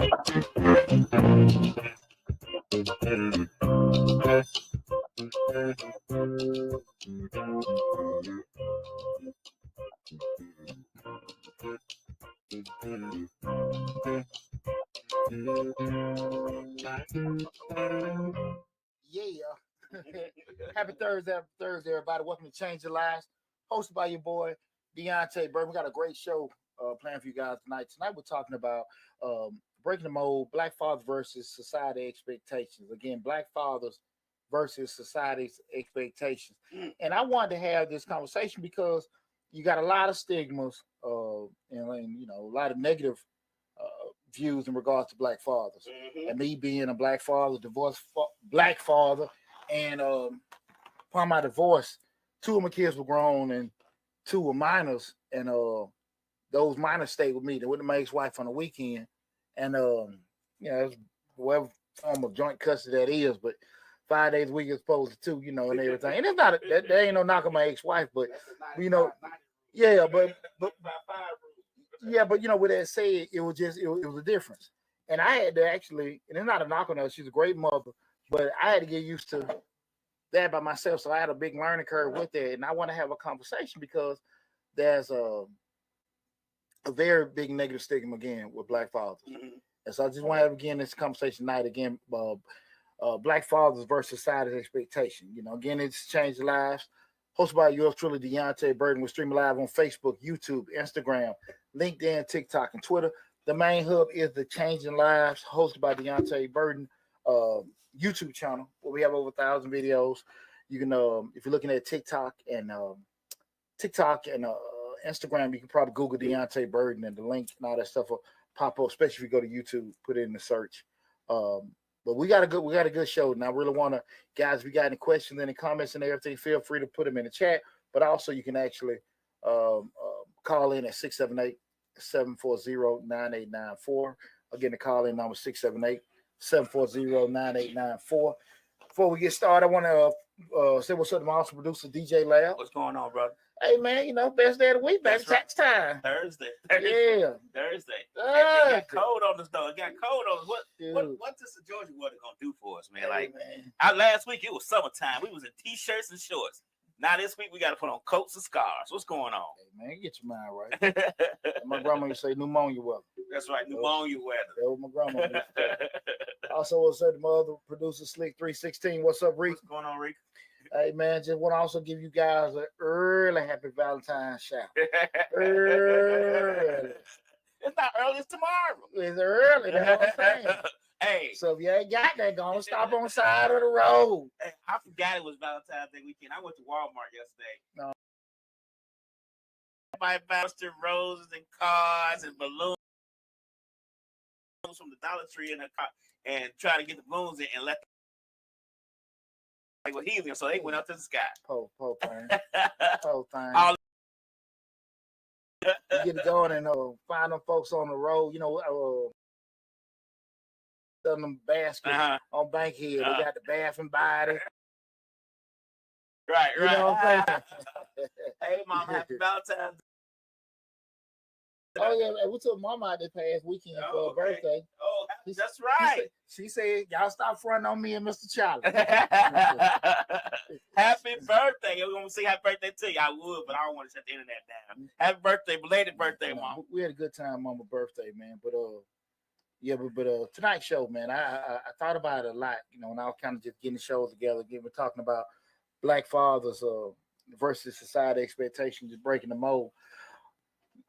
Happy Thursday, everybody. Welcome to Change Your Lives. Hosted by your boy, Deontay Burton. We got a great show planned for you guys tonight. Tonight, we're talking about breaking the mold, black fathers versus society expectations. Again, black fathers versus society's expectations. And I wanted to have this conversation because you got a lot of stigmas and a lot of negative views in regards to black fathers. And me being a black father, divorced black father, and upon my divorce, two of my kids were grown and two were minors, and those minors stayed with me. They went to my ex-wife on the weekend, and it's whatever form of joint custody that is, but 5 days a week as opposed to two, and everything. And it's not that ain't no knock on my ex-wife, but yeah, but with that said, it was a difference. And I had to actually, and it's not a knock on her, she's a great mother, but I had to get used to that by myself. So I had a big learning curve with that. And I want to have a conversation because there's a very big negative stigma again with black fathers. And so I just want to have again this conversation tonight again, black fathers versus society's expectation. Again, it's Change Lives. Hosted by yours truly, Deontay Burton. We're streaming live on Facebook, YouTube, Instagram, LinkedIn, TikTok, and Twitter. The main hub is the Changing Lives, hosted by Deontay Burton YouTube channel, where we have over 1,000 videos. You can, if you're looking at TikTok and Instagram, you can probably Google Deontay Burton, and the link and all that stuff will pop up. Especially if you go to YouTube, put it in the search. But we got a good show. And I really want to, guys, if you got any questions, any comments and everything, feel free to put them in the chat. But also you can actually call in at 678-740-9894. Again, the call in number 678-740-9894. Before we get started, I want to say what's up to my awesome producer, DJ Lab. What's going on, brother? Hey, man, best day of the week, baby. Tax time. Thursday. Yeah. Thursday. It got cold on us, though. It got cold on us. What's this Georgia weather going to do for us, man? Hey, last week, it was summertime. We was in T-shirts and shorts. Now this week, we got to put on coats and scarves. What's going on? Hey, man, get your mind right. My grandma used to say pneumonia weather. That's right, pneumonia weather. That was my grandma used to say. Also, what's up to my other producer, Slick 316. What's up, Reek? What's going on, Reek? Hey, man, just want to also give you guys an early happy Valentine's shout. Early. It's not early, it's tomorrow. It's early, that's what I'm saying. Hey. So if you ain't got that, go on, stop on the side of the road. Hey, I forgot it was Valentine's Day weekend. I went to Walmart yesterday. No. Everybody bounced roses and cards and balloons from the Dollar Tree in the car and try to get the balloons in and let them like helium, so they went up to the sky. Po thing. You get to go and find them folks on the road, them baskets on Bankhead. They got the Bath and Body. Right. You know what I'm saying? Hey, Mom, happy Valentine's. Oh, yeah, we took Mama out this past weekend for her birthday. Oh, that's right. She said, y'all stop fronting on me and Mr. Charlie. Happy birthday. We're going to say happy birthday to you. I would, but I don't want to shut the internet down. Happy birthday, belated birthday, Mom. We had a good time on my birthday, man. But tonight's show, man, I thought about it a lot, and I was kind of just getting the shows together. Again, we're talking about black fathers versus society expectations, just breaking the mold.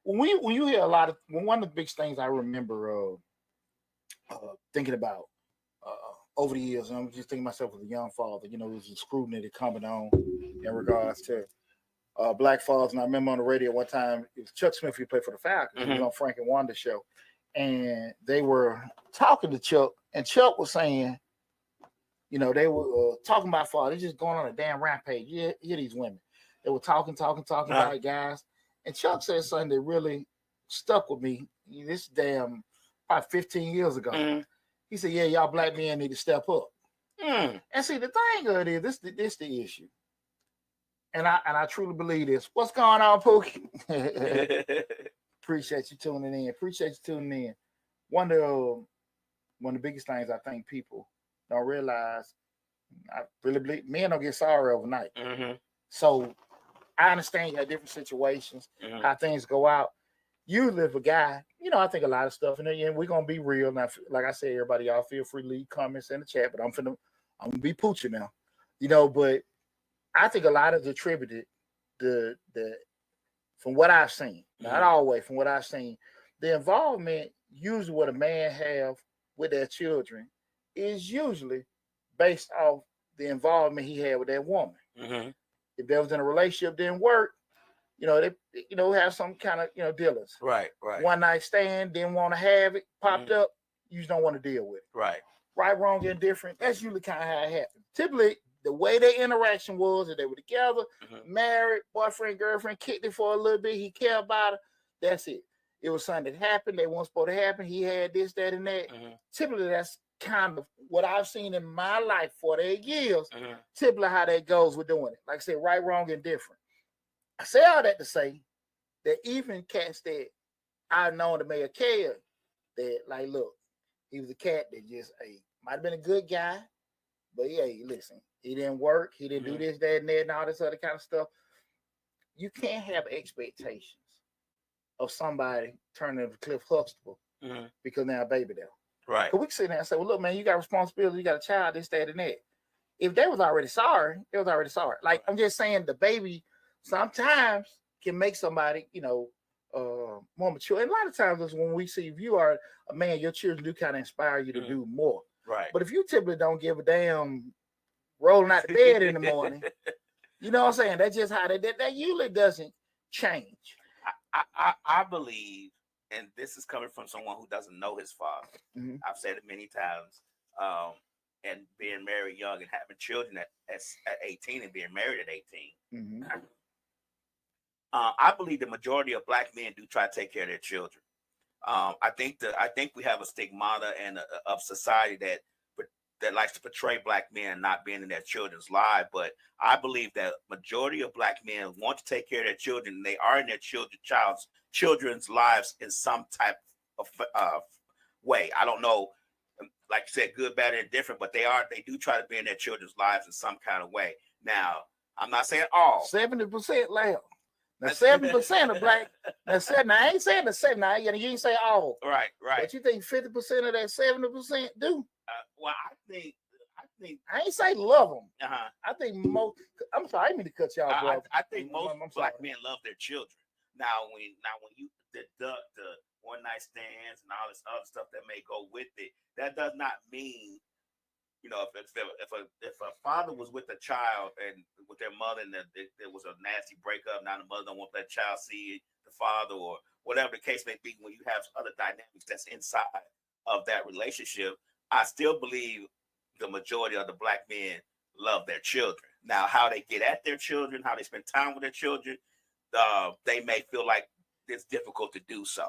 When you hear one of the big things I remember thinking about over the years, and I'm just thinking myself as a young father, there's a scrutiny that coming on in regards to black fathers. And I remember on the radio one time, it was Chuck Smith who played for the Falcons. He was on Frank and Wanda show, and they were talking to Chuck, and Chuck was saying, they were talking about father. They're just going on a damn rampage. You hear these women. They were talking about guys. And Chuck said something that really stuck with me. This damn probably 15 years ago. He said, "Yeah, y'all black men need to step up." And see, the thing of it is, this the issue. And I truly believe this. What's going on, Pookie? Appreciate you tuning in. One of one of the biggest things I think people don't realize. I really believe men don't get sorry overnight. Mm-hmm. So I understand you have different situations, Mm-hmm. how things go out. Usually, if a guy, I think a lot of stuff, and we're gonna be real now. Like I said, everybody, y'all feel free to leave comments in the chat, but I'm gonna be pooching now, But I think a lot is attributed the from what I've seen, not always, from what I've seen, the involvement usually what a man have with their children is usually based off the involvement he had with that woman. Mm-hmm. If there was in a relationship didn't work, they have some kind of dealings. Right. One night stand, didn't want to have it, popped up, you just don't want to deal with it. Right, wrong, indifferent. That's usually kind of how it happened. Typically, the way their interaction was, that they were together, married, boyfriend, girlfriend, kicked it for a little bit, he cared about her. That's it. It was something that happened. They weren't supposed to happen. He had this, that, and that. Typically, that's kind of what I've seen in my life for 8 years. Typically, how that goes with doing it. Like I said, right, wrong, indifferent. I say all that to say that even cats that I've known that may have cared, that like, look, he was a cat that just, might have been a good guy, but listen, he didn't work, he didn't do this, that, and that, and all this other kind of stuff. You can't have expectations of somebody turning into Cliff Huxtable because now a baby there. Right. Because we can sit there and say, well, look, man, you got responsibility, you got a child, this, that, and that. If they was already sorry, they was already sorry. Like, I'm just saying the baby sometimes can make somebody, more mature. And a lot of times when we see, if you are a man, your children do kind of inspire you to do more. Right. But if you typically don't give a damn rolling out the bed in the morning, you know what I'm saying? That's just how that usually doesn't change. I believe, and this is coming from someone who doesn't know his father. I've said it many times. And being married young and having children at 18 and being married at 18. I believe the majority of Black men do try to take care of their children. I think we have a stigmata of society that likes to portray Black men not being in their children's lives. But I believe that majority of Black men want to take care of their children. And they are in their children's lives in some type of way. I don't know, like you said, good, bad, and different, but they do try to be in their children's lives in some kind of way. Now, I'm not saying all. 70% loud. Now 70% of Black. Now I ain't saying the 7. Now you ain't say all. Right. But you think 50% of that 70% do? Well, I think I ain't say love them. Uh-huh. I think most. I'm sorry, I didn't mean to cut y'all, bro. I think most Black men love their children. Now when you deduct the one night stands and all this other stuff that may go with it, that does not mean, if a father was with a child and with their mother and there was a nasty breakup, now the mother don't want that child see the father or whatever the case may be, when you have other dynamics that's inside of that relationship, I still believe the majority of the Black men love their children. Now, how they get at their children, how they spend time with their children, they may feel like it's difficult to do so.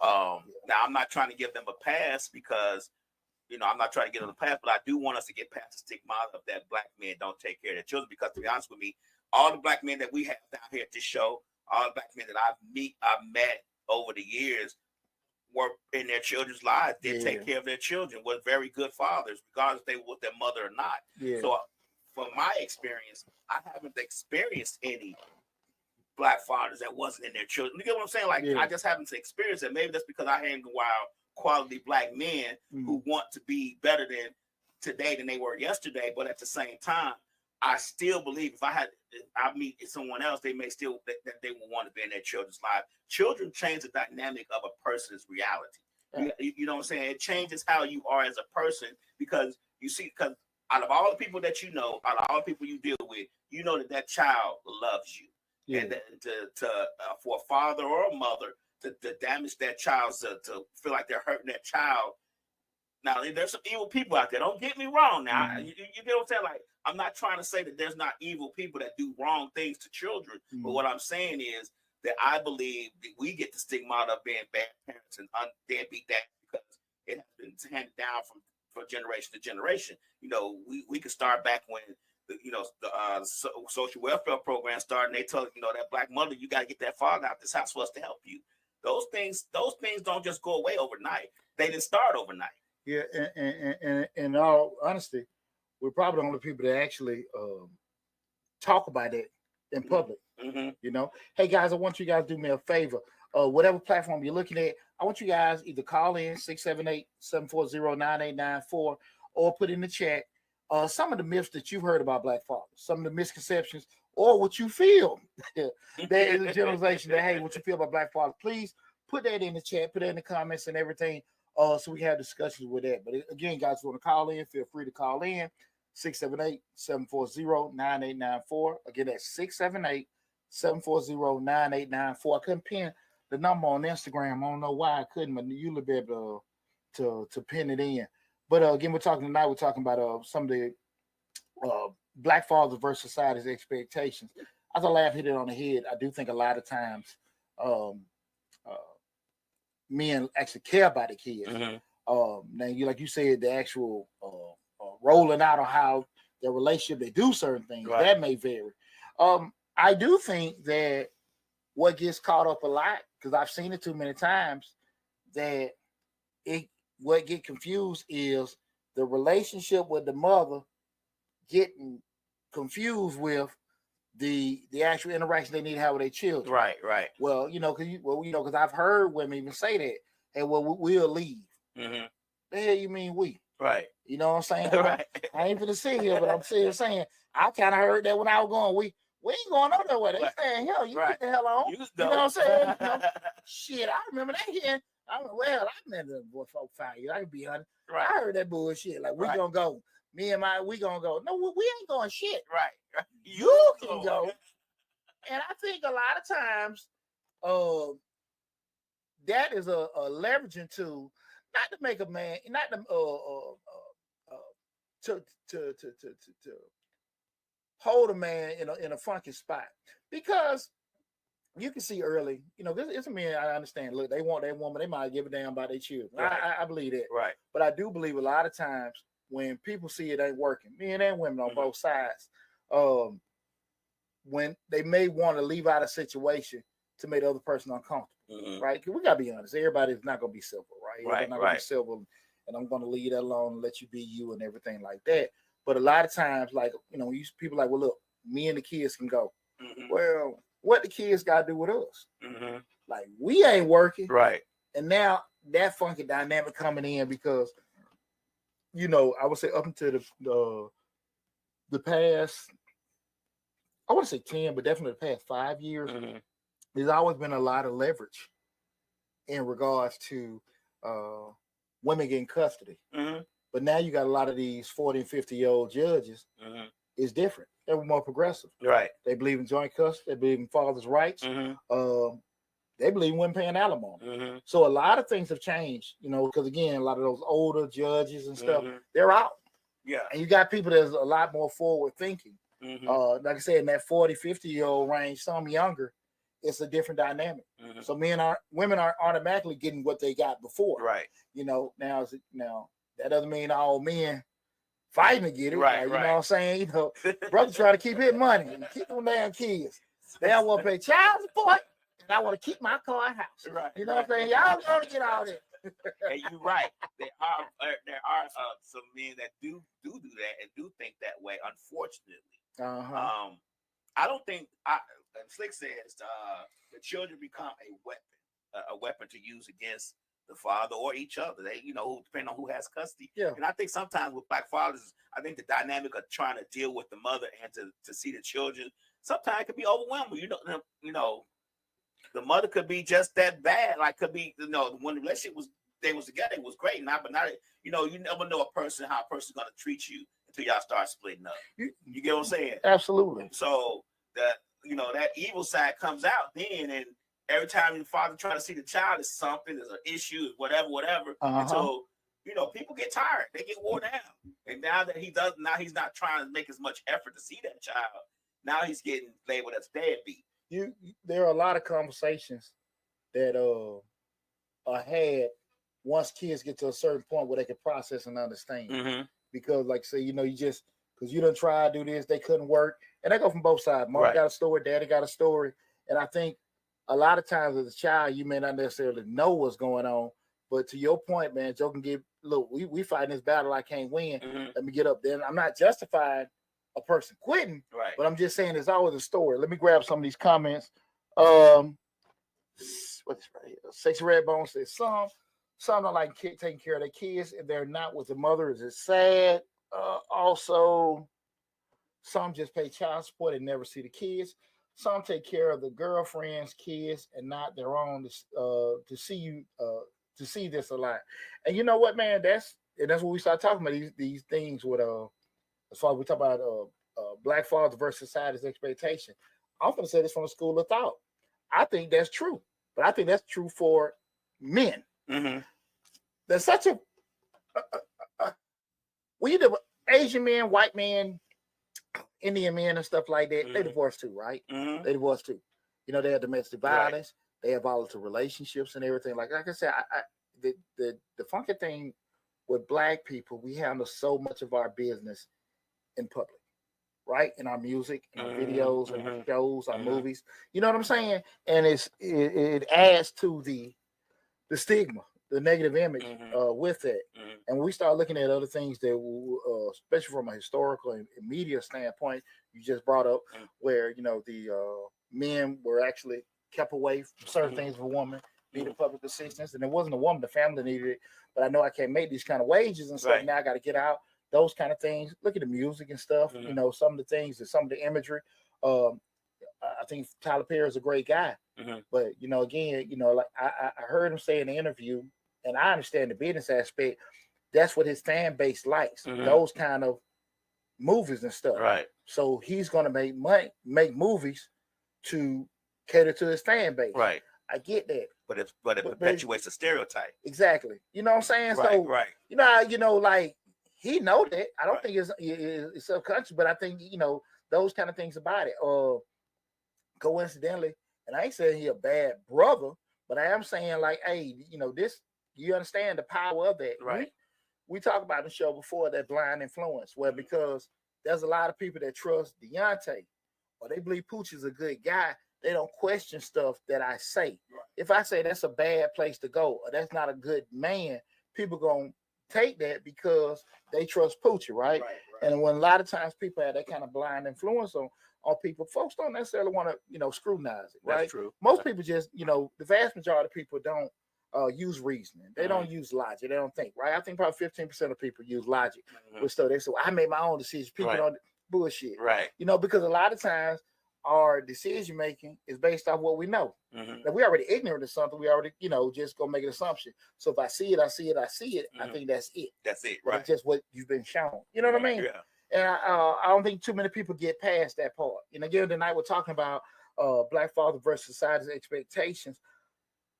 Now, I'm not trying to give them a pass because, I'm not trying to get them a pass, but I do want us to get past the stigma of that Black men don't take care of their children. Because to be honest with me, all the Black men that we have down here at this show, all the Black men that I've met over the years were in their children's lives, did take care of their children, were very good fathers, regardless if they were with their mother or not. So from my experience, I haven't experienced any Black fathers that wasn't in their children. You get what I'm saying? Like, I just haven't experienced it. Maybe that's because I hang around quality Black men who want to be better than today than they were yesterday. But at the same time, I still believe if I meet someone else, they may still that they will want to be in their children's life. Children change the dynamic of a person's reality. You know what I'm saying? It changes how you are as a person because you see, because out of all the people that you know, out of all the people you deal with, you know that child loves you. And for a father or a mother to damage that child, to feel like they're hurting that child. Now, there's some evil people out there. Don't get me wrong. Now, you get what I'm saying? Like, I'm not trying to say that there's not evil people that do wrong things to children. But what I'm saying is that I believe that we get the stigma of being bad parents and deadbeat dads because it has been handed down from generation to generation. We could start back when the social welfare program started, and they told that Black mother, you got to get that father out this house for us to help you. Those things don't just go away overnight. They didn't start overnight. Yeah, and in all honesty, we're probably the only people that actually talk about it in public. Mm-hmm. You know, hey guys, I want you guys to do me a favor. Whatever platform you're looking at, I want you guys either call in 678-740-9894 or put in the chat some of the myths that you've heard about Black fathers, some of the misconceptions, or what you feel. There is a generalization that, hey, what you feel about Black fathers. Please put that in the chat, put that in the comments and everything, so we can have discussions with that. But again, guys, if you want to call in, feel free to call in 678-740-9894. Again, that's 678-740-9894. I couldn't pin the number on Instagram. I don't know why I couldn't, but you'll be able to pin it in. But again, we're talking tonight. We're talking about some of the Black fathers versus society's expectations. As I laugh, hit it on the head. I do think a lot of times men actually care about the kids. Mm-hmm. Now, like you said, the actual rolling out of how their relationship, they do certain things, Right. that may vary. I do think that what gets caught up a lot, because I've seen it too many times, that what get confused is the relationship with the mother getting confused with the actual interaction they need to have with their children. Right. Well, because I've heard women even say that, hey, well, we'll leave. Mm-hmm. The hell you mean we? Right. You know what I'm saying? Right. I ain't gonna sit here, but I'm still saying I kind of heard that when I was going. We ain't going nowhere. They saying, hell, you get the hell on. You know what I'm saying? Shit, I remember that here. I remember the boy 4-5 years. I can be honest. Right. I heard that bullshit. Like, we gonna go. Me and we gonna go. No, we ain't going shit. Right. You can go. And I think a lot of times, that is a leveraging tool, not to make a man, not to hold a man in a funky spot, because you can see early, it's a man. I understand. Look, they want their woman. They might give a damn about their children. Right. I believe that. Right. But I do believe a lot of times when people see it ain't working, men and women on both sides, when they may want to leave out a situation to make the other person uncomfortable, right? Because we gotta be honest. Everybody's not gonna be civil, right? Everybody's not gonna be civil, and I'm gonna leave that alone and let you be you and everything like that. But a lot of times, like, people like, well, look, me and the kids can go. Well, what the kids got to do with us? Like, we ain't working, right? And now that funky dynamic coming in, because I would say up until the past, I want to say 10, but definitely the past 5 years, there's always been a lot of leverage in regards to women getting custody. But now you got a lot of these 40 and 50-year-old judges. It's different. They're more progressive. Right. They believe in joint custody. They believe in father's rights. They believe in women paying alimony. So a lot of things have changed, because again, a lot of those older judges and stuff, they're out. Yeah. And you got people that's a lot more forward thinking. Like I said, in that 40, 50-year-old range, some younger, it's a different dynamic. So women aren't automatically getting what they got before. Right. Now that doesn't mean all men fighting to get it. Right. You know what I'm saying? Brother trying to keep his money and keep them damn kids. They don't want to pay child support, and I want to keep my car and house. Right. You know what I'm saying? Y'all want to get all that. And you're right. There are some men that do that and do think that way. Unfortunately, I don't think. Slick says the children become a weapon to use against the father or each other. They, depending on who has custody. Yeah. And I think sometimes with Black fathers, I think the dynamic of trying to deal with the mother and to see the children sometimes it can be overwhelming. The mother could be just that bad. Like, could be, when the relationship they was together, it was great. But not, you never know how a person's gonna treat you until y'all start splitting up. You get what I'm saying? Absolutely. So that evil side comes out then, and every time the father try to see the child, is something, there's an issue, whatever. And so, people get tired, they get worn down. And now that he's not trying to make as much effort to see that child. Now he's getting labeled as deadbeat. There are a lot of conversations that are had once kids get to a certain point where they can process and understand. Because, like, say, because you done try to do this, they couldn't work, and they go from both sides. Mom got a story, daddy got a story, and I think a lot of times as a child, you may not necessarily know what's going on, But to your point, man, Joe can get look. We fighting this battle I can't win. Mhm. Let me get up. Then I'm not justifying a person quitting, Right. but I'm just saying there's always a story. Let me grab some of these comments. What's right here? Six Redbone says some don't like taking care of their kids if they're not with the mother. Is it sad? Also, some just pay child support and never see the kids. Some take care of the girlfriend's kids and not their own. To see this a lot. And you know what, man? That's what we start talking about these things with as far as we talk about black fathers versus society's expectation. I'm gonna say this from a school of thought. I think that's true, but I think that's true for men. Mm-hmm. There's such a we the Asian men, white men, Indian men, and stuff like that. They divorce too, right? They divorce too. You know, they have domestic violence. They have volatile relationships and everything. Like I said, the funky thing with black people, we handle so much of our business in public, right? In our music, in our videos, in our shows, our movies. You know what I'm saying? And it adds to the stigma, the negative image with it. And we start looking at other things that, especially from a historical and media standpoint, you just brought up, where the men were actually kept away from certain things of a woman, needed public assistance, and it wasn't a woman, the family needed it. But I know I can't make these kind of wages and stuff. Now I got to get out. Those kind of things. Look at the music and stuff. Some of the things and some of the imagery. I think Tyler Perry is a great guy. But again, like I heard him say in the interview, and I understand the business aspect. That's what his fan base likes. Those kind of movies and stuff. Right. So he's gonna make movies to cater to his fan base. Right. I get that. But it perpetuates a stereotype. Exactly. You know what I'm saying? Right. So like he know that. I don't think it's subconscious, but I think those kind of things about it. Coincidentally, and I ain't saying he a bad brother, but I am saying like, hey, this, you understand the power of that. Right. We talked about the show before, that blind influence, where because there's a lot of people that trust Deontay or they believe Pooch is a good guy, they don't question stuff that I say. Right. If I say that's a bad place to go or that's not a good man, people gonna take that because they trust Poochie, right? And when a lot of times people have that kind of blind influence on people, folks don't necessarily want to, scrutinize it, right? That's true. Most people just, the vast majority of people don't use reasoning. They don't use logic. They don't think, right? I think probably 15% of people use logic. But still, they say, well, I made my own decisions. People don't bullshit. Right. Because a lot of times our decision making is based off what we know. If we already ignorant of something, we already, just gonna make an assumption. So if I see it, I think that's it. That's it, right? It's just what you've been shown. You know what I mean? Yeah. And I don't think too many people get past that part. And again, tonight we're talking about black father versus society's expectations.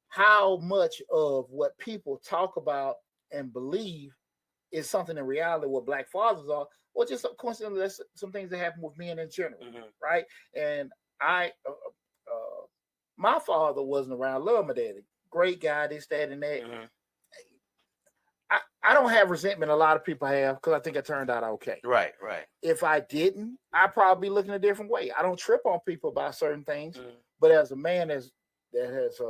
How much of what people talk about and believe is something in reality what black fathers are, or just coincidentally that's some things that happen with men in general, right? And my father wasn't around. Love my daddy, great guy, this, that, and that. I don't have resentment a lot of people have because I think I turned out okay. Right. If I didn't, I'd probably be looking a different way. I don't trip on people about certain things, but as a man that has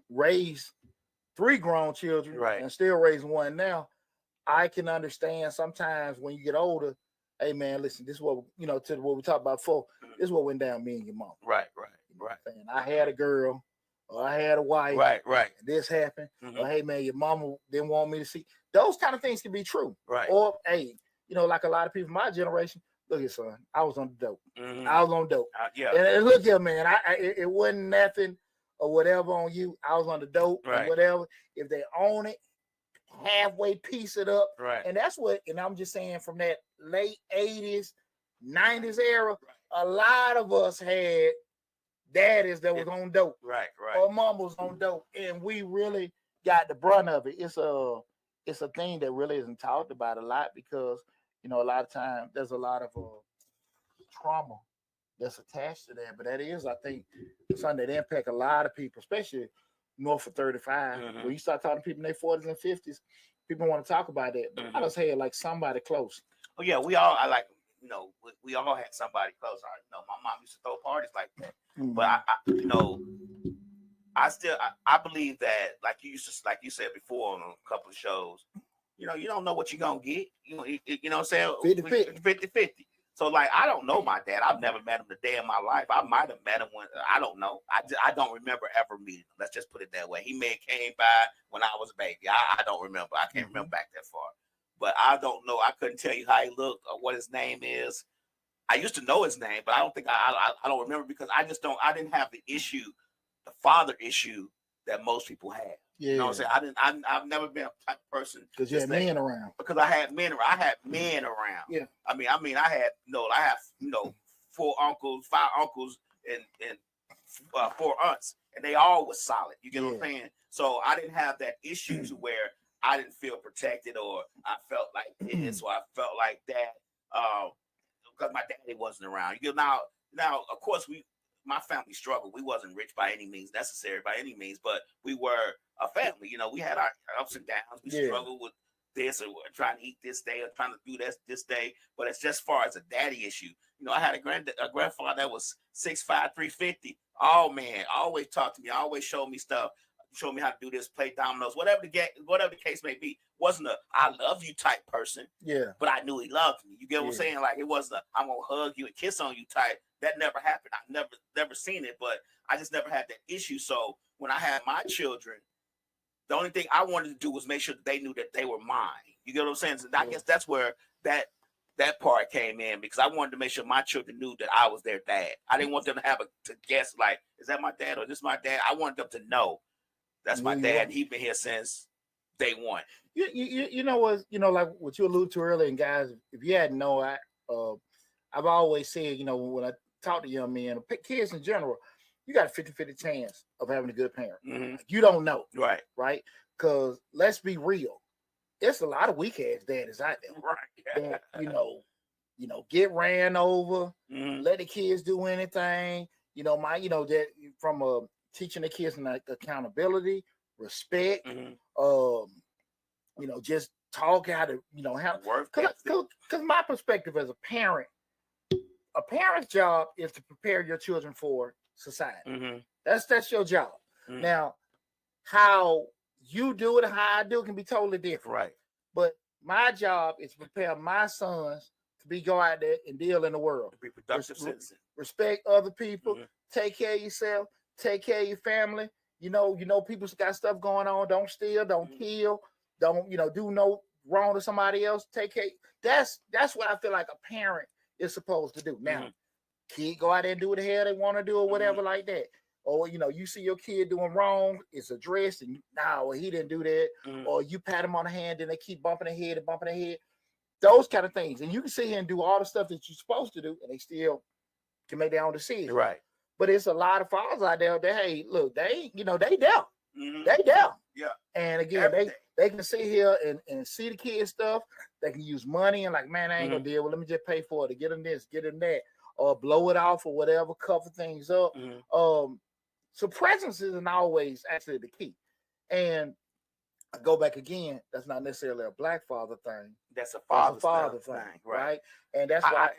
raised 3 grown children and still raising one now, I can understand sometimes when you get older, hey man, listen, this is what to what we talked about before. This is what went down me and your mom. Right. And I had a girl, or I had a wife. Right. And this happened. Or hey man, your mama didn't want me to see. Those kind of things can be true. Right. Or hey, like a lot of people in my generation, look here, son, I was on the dope. I was on dope. Yeah. And look here, man, it wasn't nothing or whatever on you. I was on the dope and whatever. If they own it, halfway piece it up. Right. And that's what, and I'm just saying from that late 80s, 90s era, a lot of us had daddies that was on dope. Right. Or mom was on dope. And we really got the brunt of it. It's a thing that really isn't talked about a lot because, a lot of times there's a lot of trauma that's attached to that. But that is, I think, something that impact a lot of people, especially north of 35. When you start talking to people in their 40s and 50s, people want to talk about that. But I just had like somebody close. Oh yeah, we all had somebody close. My mom used to throw parties like that. But I believe that, like you said before on a couple of shows, you don't know what you're gonna get. You know what I'm saying? 50-50. So like, I don't know my dad. I've never met him a day in my life. I might have met him when, I don't know. I don't remember ever meeting him. Let's just put it that way. He may have came by when I was a baby. I don't remember. I can't remember back that far. But I don't know. I couldn't tell you how he looked or what his name is. I used to know his name, but I don't think I don't remember, because I didn't have the father issue that most people have. Yeah. You know what I'm saying? I've never been a type of person because you had men around. Because I had men around. Yeah. I mean, I have 4 uncles, 5 uncles, and 4 aunts, and they all was solid. You get what I'm saying? So I didn't have that issue to where I didn't feel protected, or I felt like this, or I felt like that, because my daddy wasn't around. You know, now of course my family struggled. We wasn't rich by any means necessary, by any means, but we were a family. You know, we had our ups and downs. We struggled with this, or trying to eat this day, or trying to do this day. But it's just far as a daddy issue. You know, I had a grandfather that was 6'5", 350. Oh man, always talked to me, always showed me stuff, showed me how to do this, play dominoes, whatever the case may be. Wasn't a I love you type person. Yeah. But I knew he loved me. You get what I'm saying? Like, it wasn't a I'm gonna hug you and kiss on you type. That never happened. I never seen it, but I just never had that issue. So when I had my children, the only thing I wanted to do was make sure that they knew that they were mine. You get what I'm saying? So I guess that's where that part came in, because I wanted to make sure my children knew that I was their dad. I didn't want them to to guess, like, is that my dad or this my dad? I wanted them to know that's my dad. He's been here since day one. You know what? You know, like what you alluded to earlier, and guys, if you hadn't known, I've always said, you know, when I talk to young men, kids in general, you got a 50-50 chance of having a good parent. Mm-hmm. You don't know. Right. Because let's be real. There's a lot of weak ass daddies out there. Right. That, you know, get ran over, mm-hmm. let the kids do anything. You know, that from teaching the kids like accountability, respect, mm-hmm. You know, just talk how to, you know, how because my perspective as a parent's job is to prepare your children for society. Mm-hmm. That's your job. Mm-hmm. Now, how you do it and how I do it can be totally different. Right. But my job is to prepare my sons to go out there and deal in the world. Be productive citizen. Respect other people. Mm-hmm. Take care of yourself. Take care of your family. You know, people's got stuff going on. Don't steal. Don't mm-hmm. kill. Don't, do no wrong to somebody else. Take care. That's what I feel like a parent is supposed to do. Now, mm-hmm. kid go out there and do what the hell they want to do or whatever mm-hmm. like that. Or, you see your kid doing wrong, it's addressed, and he didn't do that. Mm-hmm. Or you pat him on the hand, and they keep bumping their head. Those kind of things. And you can sit here and do all the stuff that you're supposed to do, and they still can make their own decisions. Right. But it's a lot of fathers out there that, hey, look, they down. Mm-hmm. They down. Yeah. And again, they can sit here and see the kids stuff. They can use money and like, man, I ain't mm-hmm. gonna deal with. Let me just pay for it to get them this, get them that, or blow it off or whatever, cover things up. Mm-hmm. So presence isn't always actually the key. And I go back again, that's not necessarily a black father thing. That's a father thing, right? And that's why.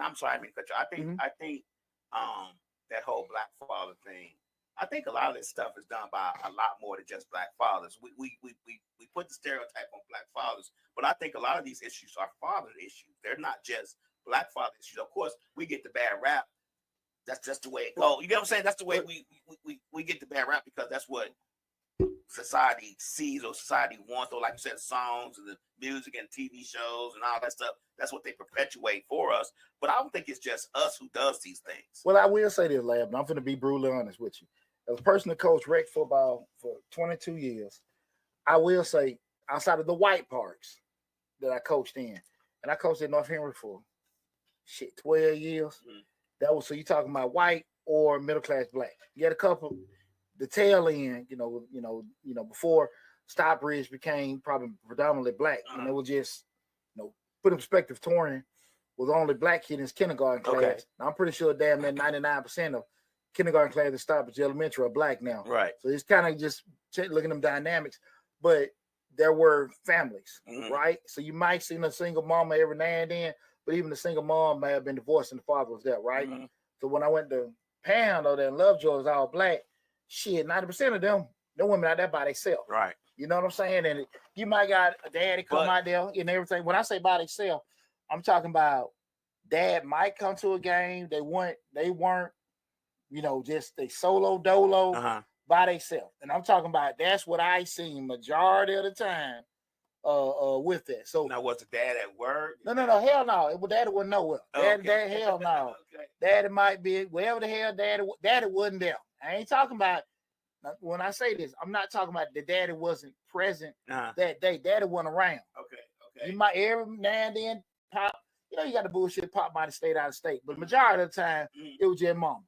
I'm sorry, I mean, I think mm-hmm. I think that whole black father thing. I think a lot of this stuff is done by a lot more than just black fathers. We put the stereotype on black fathers, but I think a lot of these issues are father issues. They're not just black father issues. Of course, we get the bad rap. That's just the way it goes. You get what I'm saying? That's the way we get the bad rap, because that's what society sees or society wants, or like you said, songs and the music and TV shows and all that stuff. That's what they perpetuate for us. But I don't think it's just us who does these things. Well, I will say this, Lab, and I'm going to be brutally honest with you. As a person that coached rec football for 22 years, I will say, outside of the white parks that I coached in, and I coached in North Henry for 12 years. Mm-hmm. That was, so you talking about white or middle class black. You had a couple, the tail end, before Stockbridge became probably predominantly black, and it was just, put in perspective, Torrey was the only black kid in his kindergarten class. Okay. Now, I'm pretty sure damn near 99% of kindergarten class that Stockbridge Elementary are black now. Right. So it's kind of just looking at them dynamics, but there were families, mm-hmm. right? So you might see a single mama every now and then, but even the single mom may have been divorced and the father was there, right? Mm-hmm. So when I went to Panhandle, there in Lovejoy was all black. shit, 90% of them women out there by themselves. Right. You know what I'm saying? And you might got a daddy come out there and everything. When I say by themselves, I'm talking about dad might come to a game. They weren't, just they solo dolo by themselves. And I'm talking about that's what I seen majority of the time with that. So now was the dad at work? No, hell no. Daddy wasn't nowhere. Daddy, hell no. Okay. Daddy might be wherever the hell daddy wasn't there. I ain't talking about when I say this, I'm not talking about the daddy wasn't present that day. Daddy wasn't around. Okay. You might every now and then pop, you got the bullshit pop might have stayed out of state, but majority of the time it was your mama.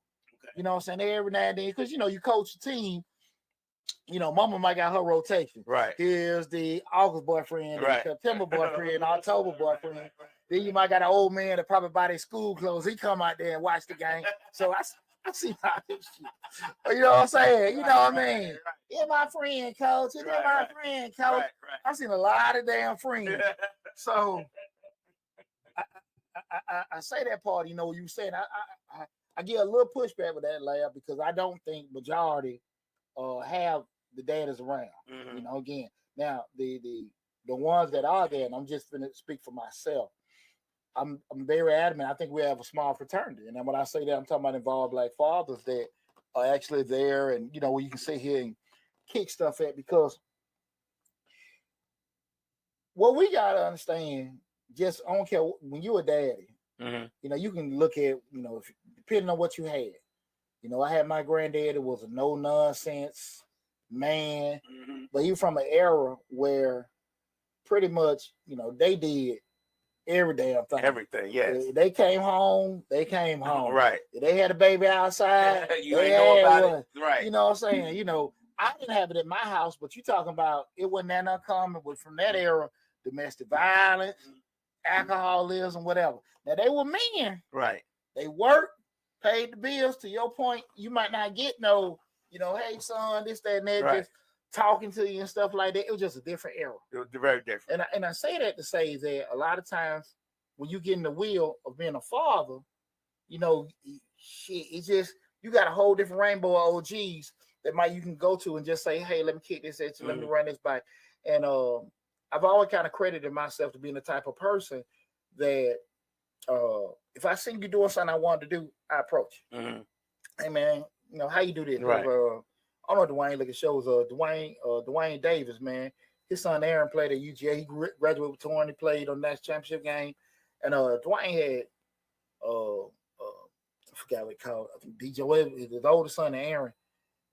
Okay. You know what I'm saying? Every now and then, because you coach a team, mama might got her rotation. Right. Here's the August boyfriend, right. the September boyfriend, October boyfriend. Right. Then you might got an old man that probably buy their school clothes. He come out there and watch the game. So I see how this shit. You know what I'm saying? You know what I mean? You're my friend, coach. You're my friend, coach. Right. I've seen a lot of damn friends. So I say that part, you saying I get a little pushback with that, Lab, because I don't think majority have the daddies around. Again, now the ones that are there, and I'm just gonna speak for myself. I'm very adamant. I think we have a small fraternity, and then when I say that, I'm talking about involved Black fathers that are actually there, and where you can sit here and kick stuff at, because what we gotta understand, just I don't care when you're a daddy, you can look at depending on what you had. I had my granddad that was a no nonsense man, but he was from an era where pretty much they did every damn thing. Everything, yes. They came home. Right. If they had a baby outside, you ain't know about it. Right. You know what I'm saying? I didn't have it at my house, but you talking about it wasn't that uncommon. But from that era, domestic violence, alcoholism, whatever. Now they were men. Right. They worked, paid the bills. To your point, you might not get no, hey son, this, that, and that, just talking to you and stuff like that. It was just a different era. It was very different. And I say that to say that a lot of times when you get in the wheel of being a father, shit, it's just you got a whole different rainbow of OGs that you can go to and just say, hey, let me kick this at you, let me run this back. And I've always kind of credited myself to being the type of person that if I see you doing something I wanted to do, I approach. Hey man, how you do this? Right. I don't know Dwayne look at shows. Dwayne Davis, man. His son Aaron played at UGA. He graduated with Torn. He played on the national championship game. And Dwayne had I forgot what he called. I think DJ Webb, his oldest son Aaron.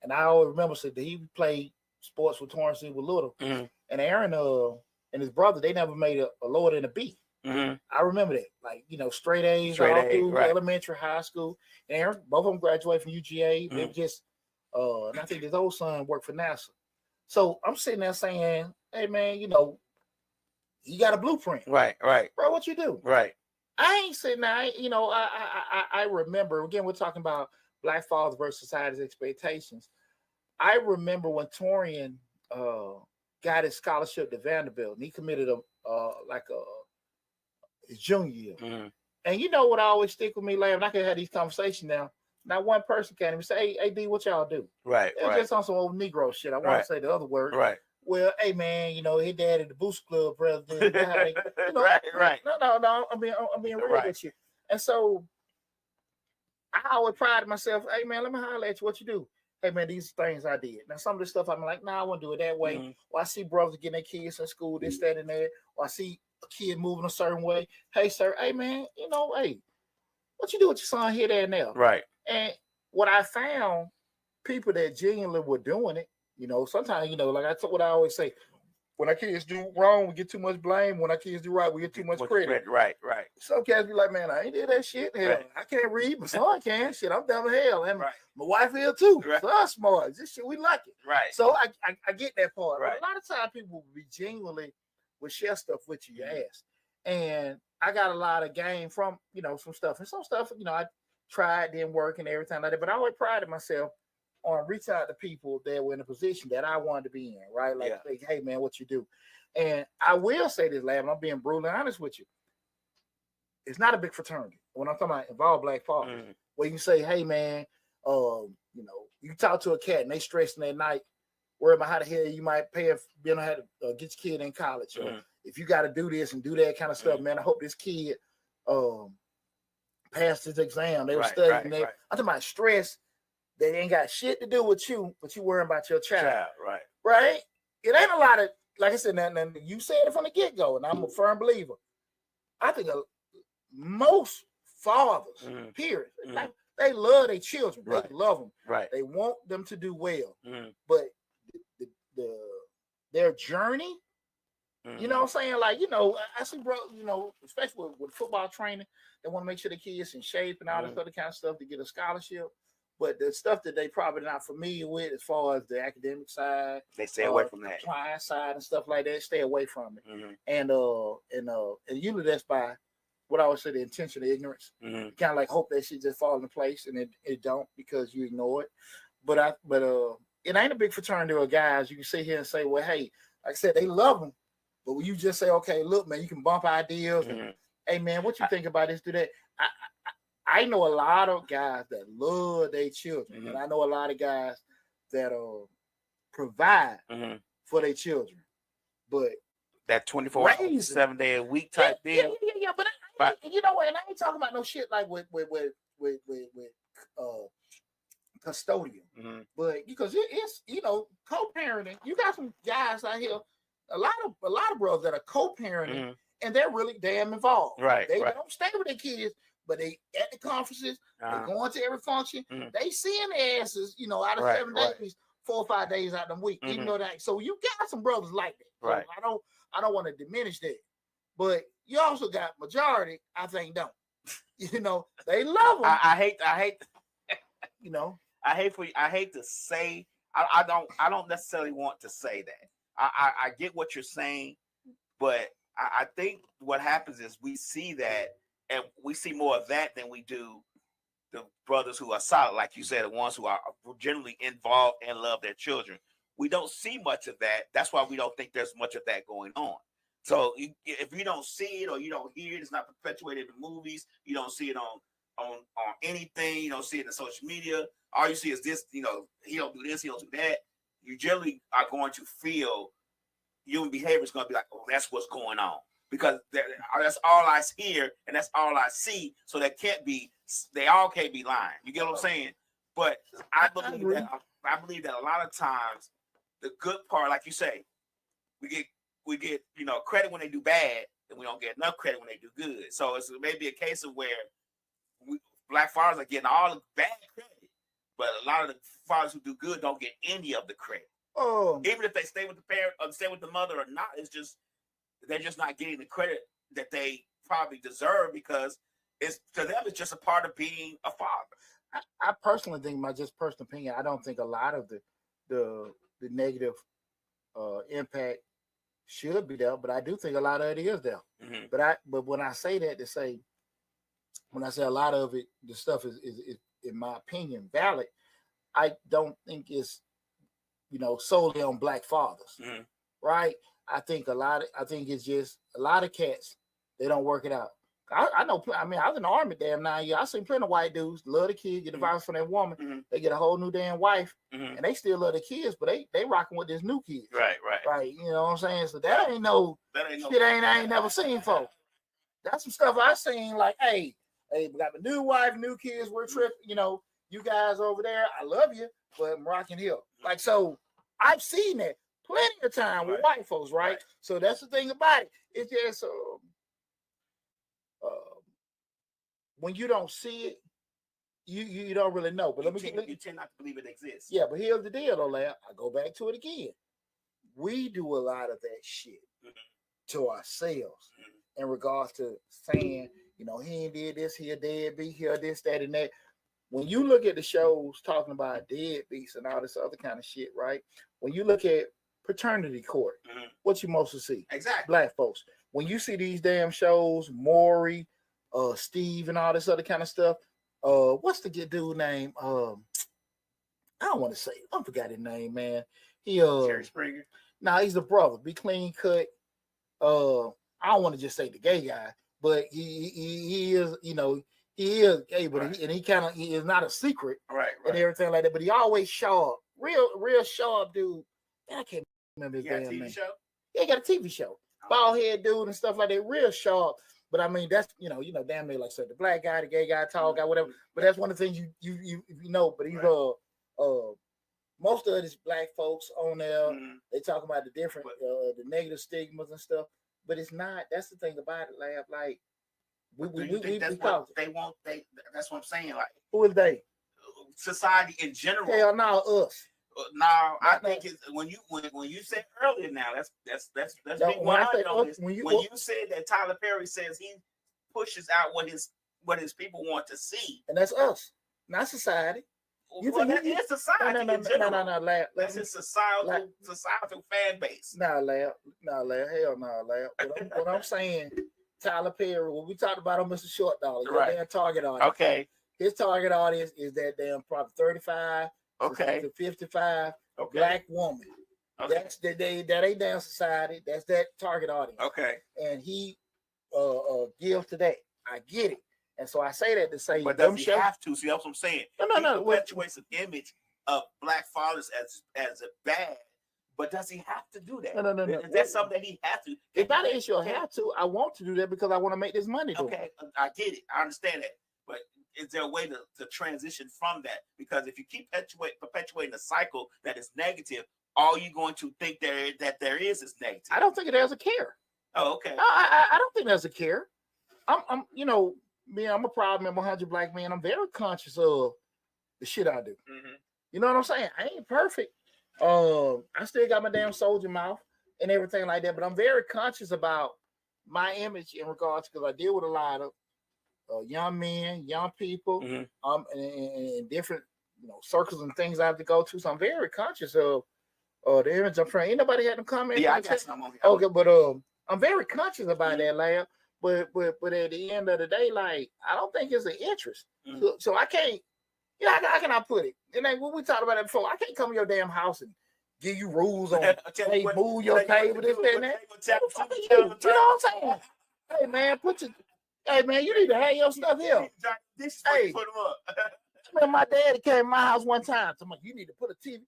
And I always remember said that he played sports with Torrance when he was little. And Aaron and his brother, they never made a lower than a B. I remember that, straight A's all through elementary, high school. And Aaron, both of them graduated from UGA. They were just, and I think his old son worked for NASA. So I'm sitting there saying, hey man, you got a blueprint, right, bro. What you do, right? I ain't sitting there. I remember again. We're talking about Black fathers versus society's expectations. I remember when Torian got his scholarship to Vanderbilt, and he committed his junior year. And you know what I always stick with me, Larry? I can have these conversations now. Not one person came and say, hey, D, what y'all do? Right. It was just on some old Negro shit. I want to say the other word. Right. Well, hey man, his dad at the Boost Club president. Right. No. I'm being real with you. And so I always pride myself. Hey man, let me holler at you. What you do? Hey man, these are things I did. Now some of this stuff I'm like, I want to do it that way. Or I see brothers getting their kids in school, this, that, and that. Or I see a kid moving a certain way. Hey sir, hey man, hey, what you do with your son here, there, and there? Right. And what I found, people that genuinely were doing it, sometimes, like what I always say, when our kids do wrong, we get too much blame. When our kids do right, we get too much credit. Right. Some cats be like, man, I ain't did that shit. Hell, I can't read, but son can. Shit, I'm dumb as hell. And my wife here too. So I'm smart. This shit, we like it. Right. So I get that part. Right. But a lot of times people will be genuinely will share stuff with you ask. And I got a lot of game from, some stuff. And some stuff, I tried, didn't work and everything like that. But I always prided myself on reaching out to people that were in a position that I wanted to be in, right? Like, hey man, what you do? And I will say this, Lab, and I'm being brutally honest with you. It's not a big fraternity. When I'm talking about involved Black fathers, where you say, hey man, You know, you talk to a cat and they stressing at night, worry about how the hell you might pay if you know how to get your kid in college, or if you got to do this and do that kind of stuff. Man, I hope this kid passed his exam. They were studying. I'm talking about stress. They ain't got shit to do with you, but you worrying about your child. Right? It ain't a lot of, like I said, now you said it from the get-go, and I'm a firm believer. I think most fathers, period, like, they love their children. They love them. They want them to do well. But their journey, you know what I'm saying? Like, you know, I see, bro, you know, especially with football training, they want to make sure the kids in shape and all this other kind of stuff to get a scholarship. But the stuff that they probably not familiar with as far as the academic side, they stay away from that. Applied side and stuff like that, stay away from it. And usually that's by what I would say the intentional ignorance. Kind of like hope that shit just fall into place, and it don't because you ignore it. But it ain't a big fraternity of guys. You can sit here and say, well, hey, like I said, they love them. But when you just say, okay, look, man, you can bump ideas. And, hey, man, what you think about this? Do that. I know a lot of guys that love their children, and I know a lot of guys that provide for their children. But that 24-7 day a week type deal. Yeah. But you know what? And I ain't talking about no shit like with custodian. But because it's, you know, co-parenting. You got some guys out here, a lot of brothers that are co-parenting, and they're really damn involved. They don't stay with their kids, but they at the conferences, they going to every function. They seeing their asses, you know, out of 7 days, 4 or 5 days out of the week. You know that. So you got some brothers like that. So I don't want to diminish that. But you also got majority, I think, don't. You know, they love them. I hate you know. I hate to say, I don't necessarily want to say that. I get what you're saying, but I think what happens is we see that, and we see more of that than we do the brothers who are solid, like you said, the ones who are generally involved and love their children. We don't see much of that. That's why we don't think there's much of that going on. So if you don't see it or you don't hear it, it's not perpetuated in movies. You don't see it on anything. You don't see it in social media. All you see is this, you know, he don't do this, he don't do that. You generally are going to feel human behavior is going to be like, oh, that's what's going on. Because that's all I hear and that's all I see. So they all can't be lying. You get what I'm saying? But I believe that a lot of times the good part, like you say, we get you know, credit when they do bad, and we don't get enough credit when they do good. So it's maybe a case of where black fathers are getting all the bad credit, but a lot of the fathers who do good don't get any of the credit. Even if they stay with the parent or stay with the mother or not, it's just they're just not getting the credit that they probably deserve, because it's to them it's just a part of being a father. I personally think, my just personal opinion, I don't think a lot of the negative impact should be there, but I do think a lot of it is there. But when I say that, when I say a lot of it, the stuff is in my opinion valid, I don't think it's, you know, solely on black fathers, right? I think it's just a lot of cats, they don't work it out. I know. I mean, I was in the army damn 9 years. I seen plenty of white dudes love the kid, get divorced from that woman. They get a whole new damn wife, and they still love the kids, but they rocking with this new kid. Right. You know what I'm saying? So that ain't no shit. I ain't never seen folks. That's some stuff I seen. Like, hey, we got a new wife, new kids. We're tripping. You know, you guys over there, I love you, but I'm rocking here. Like, so I've seen that plenty of time with white folks, right? So that's the thing about it. It's just when you don't see it, you don't really know. But you tend not to believe it exists. Yeah, but here's the deal, though, Lab. I go back to it again. We do a lot of that shit to ourselves in regards to saying, you know, he ain't did this, he a deadbeat, he this, that, and that. When you look at the shows talking about deadbeats and all this other kind of shit, right? When you look at paternity court, what you mostly see? Exactly. Black folks. When you see these damn shows, Maury, Steve, and all this other kind of stuff, what's the dude name? I don't want to say. I forgot his name, man. He Jerry Springer. Nah, he's a brother. Be clean cut. I don't want to just say the gay guy, but he is. You know, He is gay, but Right. he is not a secret Right. and everything like that. But he always sharp, real sharp dude. Man, I can't remember his He got a damn TV name. show? Yeah, he got a TV show. Bald head dude and stuff like that, real sharp. But I mean, that's damn near like I said, the black guy, the gay guy, tall guy, whatever. But that's one of the things you know. But he's most of these black folks on there, they talk about the different the negative stigmas and stuff. But it's not. That's the thing about it, Lab. Like that's what they want. That's what I'm saying. Like, who is they? Society in general. Hell no, us. No, I think it's when you said earlier. Now that's being 100 on this. When you said that Tyler Perry says he pushes out what his people want to see, and that's us, not society. You think that is society? No, that's his societal fan base. Lab. Hell no, Lab. What I'm saying, Tyler Perry. When we talked about on Mr. Short Dollar, right? Damn target audience. Okay. His target audience is that damn probably 35. Okay. To 55. Okay. Black woman. Okay. That's that ain't damn society. That's that target audience. Okay. And he gives to that. I get it. And so I say that to say, but does he have to? See, that's what I'm saying. No. He perpetuates an image of black fathers as a bad. But does he have to do that? No. Is that something that he has to? It's not an issue. I have to. I want to do that because I want to make this money. Okay, I get it. I understand that. But is there a way to transition from that? Because if you keep perpetuating a cycle that is negative, all you're going to think that there is negative. I don't think there's a care. Oh, okay. I don't think there's a care. I'm I'm a proud member, 100 Black men. I'm very conscious of the shit I do. Mm-hmm. You know what I'm saying? I ain't perfect. I still got my damn soldier mouth and everything like that, but I'm very conscious about my image in regards because I deal with a lot of young men, young people, and different circles and things I have to go to. So I'm very conscious of the image I'm trying. Ain't nobody had them comment. Yeah, I got some on here. Okay, but I'm very conscious about that, Lab. But at the end of the day, like I don't think it's an interest. So I can't. Yeah, how can I put it? And then when we talked about that before, I can't come to your damn house and give you rules on hey, move your table, this, that, and that. You know what I'm saying? Hey man, hey man, you need to have your stuff here. Hey, put them up. Man, my daddy came to my house one time. So I'm like, you need to put a TV.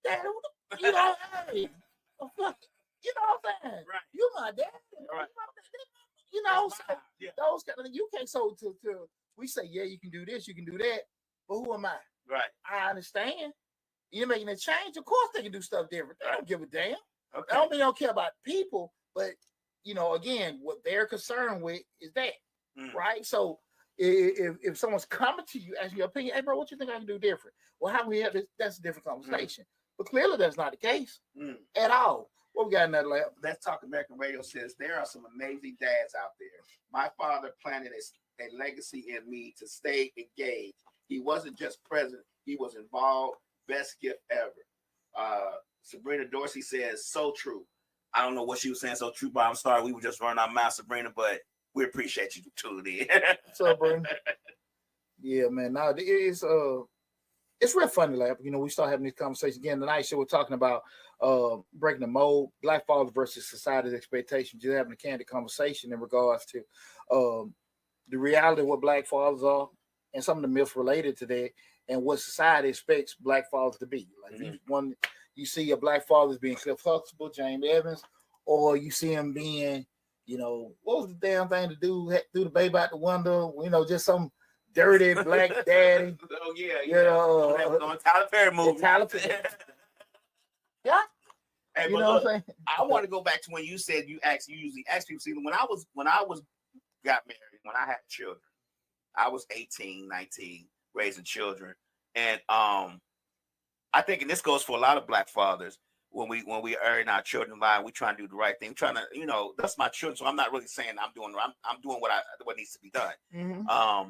Dad, you know, hey, you know what I'm saying? Right. You my dad. Right. You know, yeah. Those kind of things. You can't so to we say, yeah, you can do this, you can do that. But who am I? Right. I understand. You're making a change. Of course they can do stuff different. They don't give a damn. Okay. I don't mean they don't care about people, but again, what they're concerned with is that. Right? So if someone's coming to you asking your opinion, hey bro, what you think I can do different? Well, how we have this, that's a different conversation. But clearly that's not the case at all. What we got in that lab? Let's Talk American Radio says there are some amazing dads out there. My father planted a legacy in me to stay engaged. He wasn't just present, he was involved. Best gift ever. Sabrina Dorsey says, so true. I don't know what she was saying so true, but I'm sorry. We were just running our mouth, Sabrina, but we appreciate you tuning in. What's up, bro? Yeah, man. Now it's real funny, like we start having these conversations again tonight. So we're talking about breaking the mold, black fathers versus society's expectations. Just having a candid conversation in regards to the reality of what black fathers are and some of the myths related to that, and what society expects black fathers to be. Like you see a black father as being Cliff Huxtable, James Evans, or you see him being, what was the damn thing to do? Threw the baby out the window, just some dirty black daddy. Oh yeah. Tyler Perry movie. Tyler Perry. Yeah. Hey, what I'm saying? I want to go back to when you said you usually ask people. See, when I got married, when I had children, I was 18, 19, raising children. And I think, and this goes for a lot of black fathers, when we are in our children's lives, we trying to do the right thing. We're trying to, that's my children. So I'm not really saying I'm doing what needs to be done. Mm-hmm. I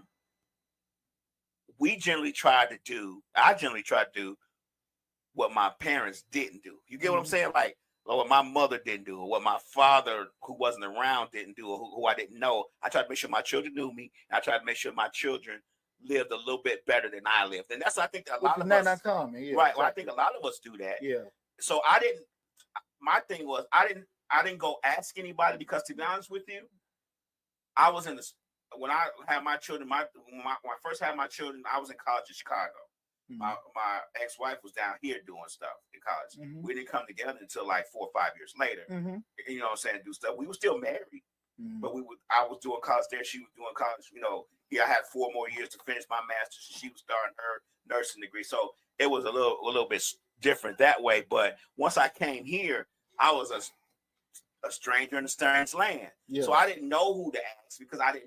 generally try to do what my parents didn't do. You get what I'm saying? Like what my mother didn't do, or what my father, who wasn't around, didn't do, or who I didn't know. I tried to make sure my children knew me. And I tried to make sure my children lived a little bit better than I lived. And that's, I think, a lot of us. Not common, yeah, right. Well, I think a lot of us do that. Yeah. So my thing was, I didn't go ask anybody, because to be honest with you, I was when I had my children, when I first had my children, I was in college in Chicago. My ex-wife was down here doing stuff in college. We didn't come together until like 4 or 5 years later. You know what I'm saying? Do stuff. We were still married, but I was doing college there. She was doing college. You know, I had 4 more years to finish my master's. She was starting her nursing degree, so it was a little bit different that way. But once I came here, I was a stranger in a strange land. Yeah. So I didn't know who to ask because I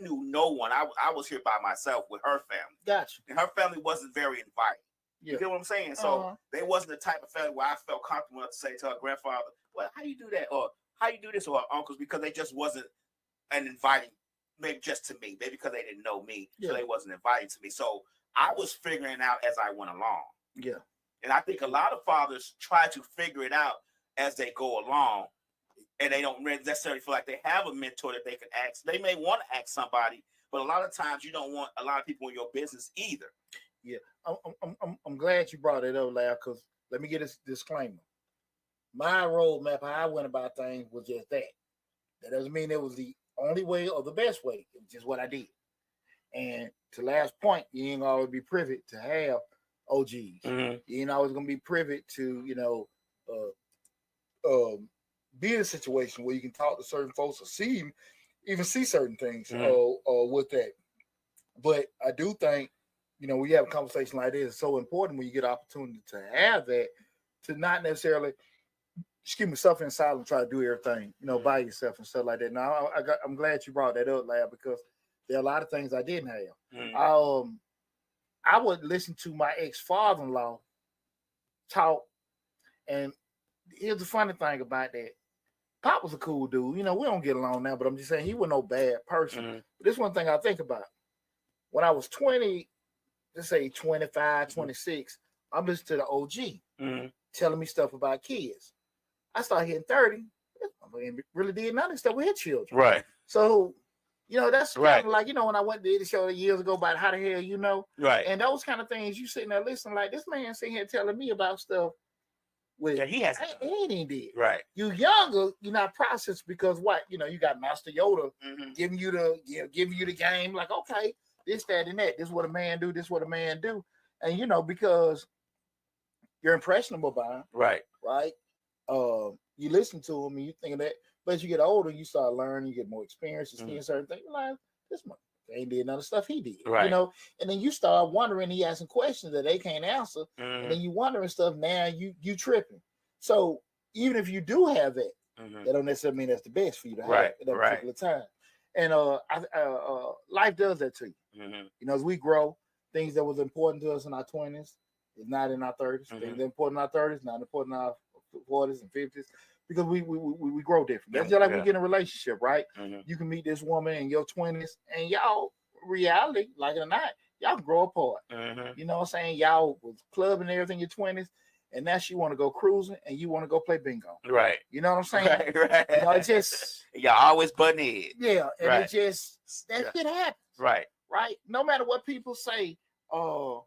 knew no one. I was here by myself with her family. Gotcha. And her family wasn't very inviting. Yeah. You get what I'm saying? So they wasn't the type of family where I felt comfortable enough to say to her grandfather, well, how you do that? Or how you do this? Or her uncles, because they just wasn't an inviting, maybe just to me, maybe because they didn't know me. Yeah. So they wasn't inviting to me. So I was figuring out as I went along. Yeah. And I think a lot of fathers try to figure it out as they go along. And they don't necessarily feel like they have a mentor that they can ask. They may want to ask somebody, but a lot of times you don't want a lot of people in your business either. Yeah, I'm glad you brought it up, Larry, because let me get this disclaimer. My roadmap, how I went about things, was just that. That doesn't mean it was the only way or the best way. It was just what I did. And to last point, you ain't always be privy to have OGs. You ain't always going to be privy to, be in a situation where you can talk to certain folks or see certain things with that. But I do think, when you have a conversation like this, it's so important when you get an opportunity to have that, to not necessarily, suffer in silence and try to do everything, by yourself and stuff like that. Now, I'm glad you brought that up, Lab, because there are a lot of things I didn't have. I would listen to my ex-father-in-law talk, and here's the funny thing about that. Pop was a cool dude. We don't get along now, but I'm just saying he was no bad person. But this one thing I think about. When I was 20, let's say 25, 26, I'm listening to the OG telling me stuff about kids. I started hitting 30. I really did nothing stuff with his children. Right. So, that's kind of like, when I went to the show years ago about how the hell you know. Right. And those kind of things, you sitting there listening like, this man sitting here telling me about stuff. He has. He ain't did. Right. You younger, you're not processed because what? You got Master Yoda giving you the game. Like, okay, this, that, and that. This is what a man do. This is what a man do. And because you're impressionable by him. Right. Right. You listen to him and you think of that. But as you get older, you start learning. You get more experience. You see certain things. You're like, this man ain't did none of the stuff he did. Right. And then you start wondering. He asking questions that they can't answer. And then you wondering stuff. Now you tripping. So even if you do have that, that don't necessarily mean that's the best for you to have at that particular time. And life does that to you. As we grow, things that was important to us in our 20s is not in our 30s. Things that are important in our 30s, not important in our 40s and 50s. Because we grow different. That's just like we get in a relationship, right? You can meet this woman in your 20s, and y'all, reality, like it or not, y'all can grow apart. You know what I'm saying? Y'all was clubbing and everything in your 20s, and now she want to go cruising, and you want to go play bingo. Right. You know what I'm saying? Right. It just... Y'all always butting heads. Yeah, and it just... That shit happens. Right. Right? No matter what people say about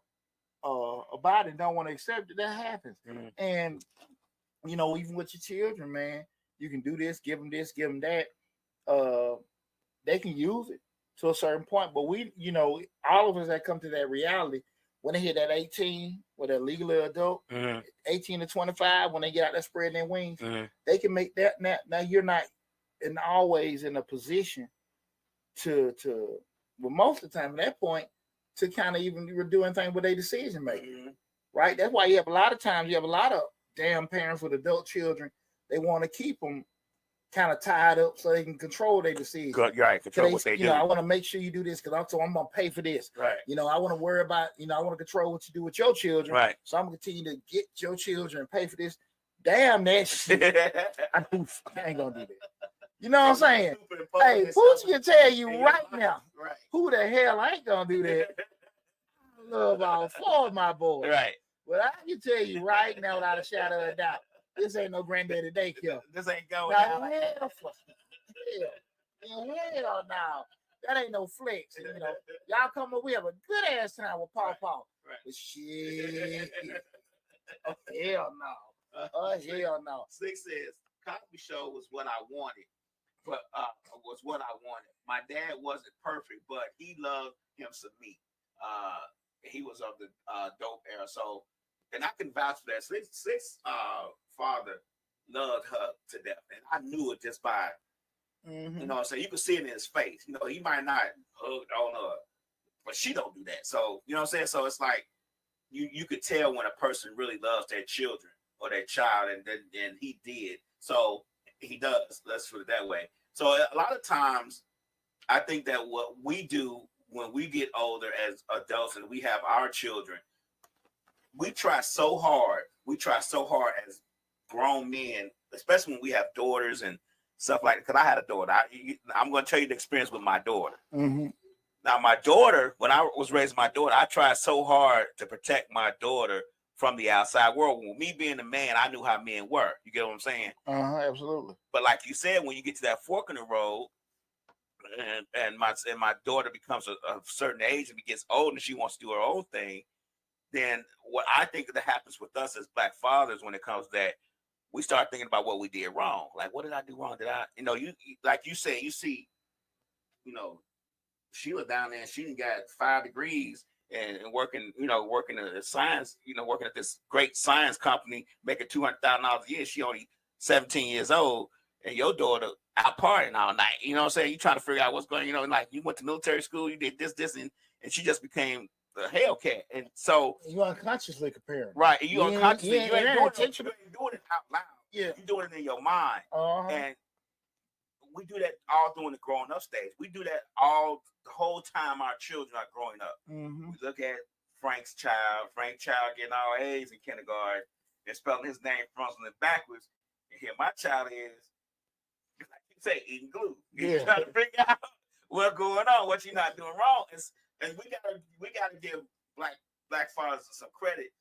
it, don't want to accept it, that happens. And... even with your children, man, you can do this, give them that. They can use it to a certain point. But we, all of us that come to that reality, when they hit that 18, or that legally adult, 18 to 25, when they get out there spreading their wings, they can make that. Now you're not always in a position to well, most of the time at that point, to kind of even do anything with their decision making. Right? That's why you have a lot of damn parents with adult children, they want to keep them kind of tied up so they can control their decisions. Right, control what they do. I want to make sure you do this because I'm going to pay for this. Right. I want to worry about, I want to control what you do with your children. Right. So I'm going to continue to get your children and pay for this. Damn that shit. I ain't going to do that. You know what I'm saying? Hey, Poochie can tell you right now, who the hell ain't going to do that? I love all 4 of my boys. Right. Well, I can tell you right now without a shadow of a doubt, this ain't no granddaddy daycare. This ain't going now. Hell no. That ain't no flex. Y'all come up, we have a good ass time with Paw Paw. Right. But shit. Oh, hell no. Oh, hell no. 6 says, Cosby Show was what I wanted, but was what I wanted. My dad wasn't perfect, but he loved him some meat. He was of the dope era, so and I can vouch for that. Six father loved her to death, and I knew it just by you know. So you could see it in his face. You know, he might not hug on her, but she don't do that. So you know what I'm saying. So it's like you could tell when a person really loves their children or their child, and he did. So he does. Let's put it that way. So a lot of times, I think that what we do when we get older as adults and we have our children, we try so hard. We try so hard as grown men, especially when we have daughters and stuff like that. Because I had a daughter. I'm going to tell you the experience with my daughter. Now, my daughter, when I was raising my daughter, I tried so hard to protect my daughter from the outside world. With me being a man, I knew how men were. You get what I'm saying? Absolutely. But like you said, when you get to that fork in the road, and my daughter becomes a certain age and gets old and she wants to do her own thing, then what I think that happens with us as Black fathers when it comes to that, we start thinking about what we did wrong. Like, what did I do wrong? Did I, you like you say, you see, Sheila down there, she got 5 degrees and working, working in science, working at this great science company, making $200,000 a year. She only 17 years old, and your daughter out partying all night. You know what I'm saying? You trying to figure out what's going, like you went to military school, you did this, and she just became the Hellcat. And so you unconsciously comparing, right? You unconsciously, you ain't doing it out loud. Yeah, you're doing it in your mind, and we do that all during the growing up stage. We do that all the whole time our children are growing up. We look at Frank Child getting all A's in kindergarten and spelling his name frontwards and backwards. And here my child is, like you say, eating glue. He's trying to figure out what's going on, what you're not doing wrong. And we gotta give black fathers some credit.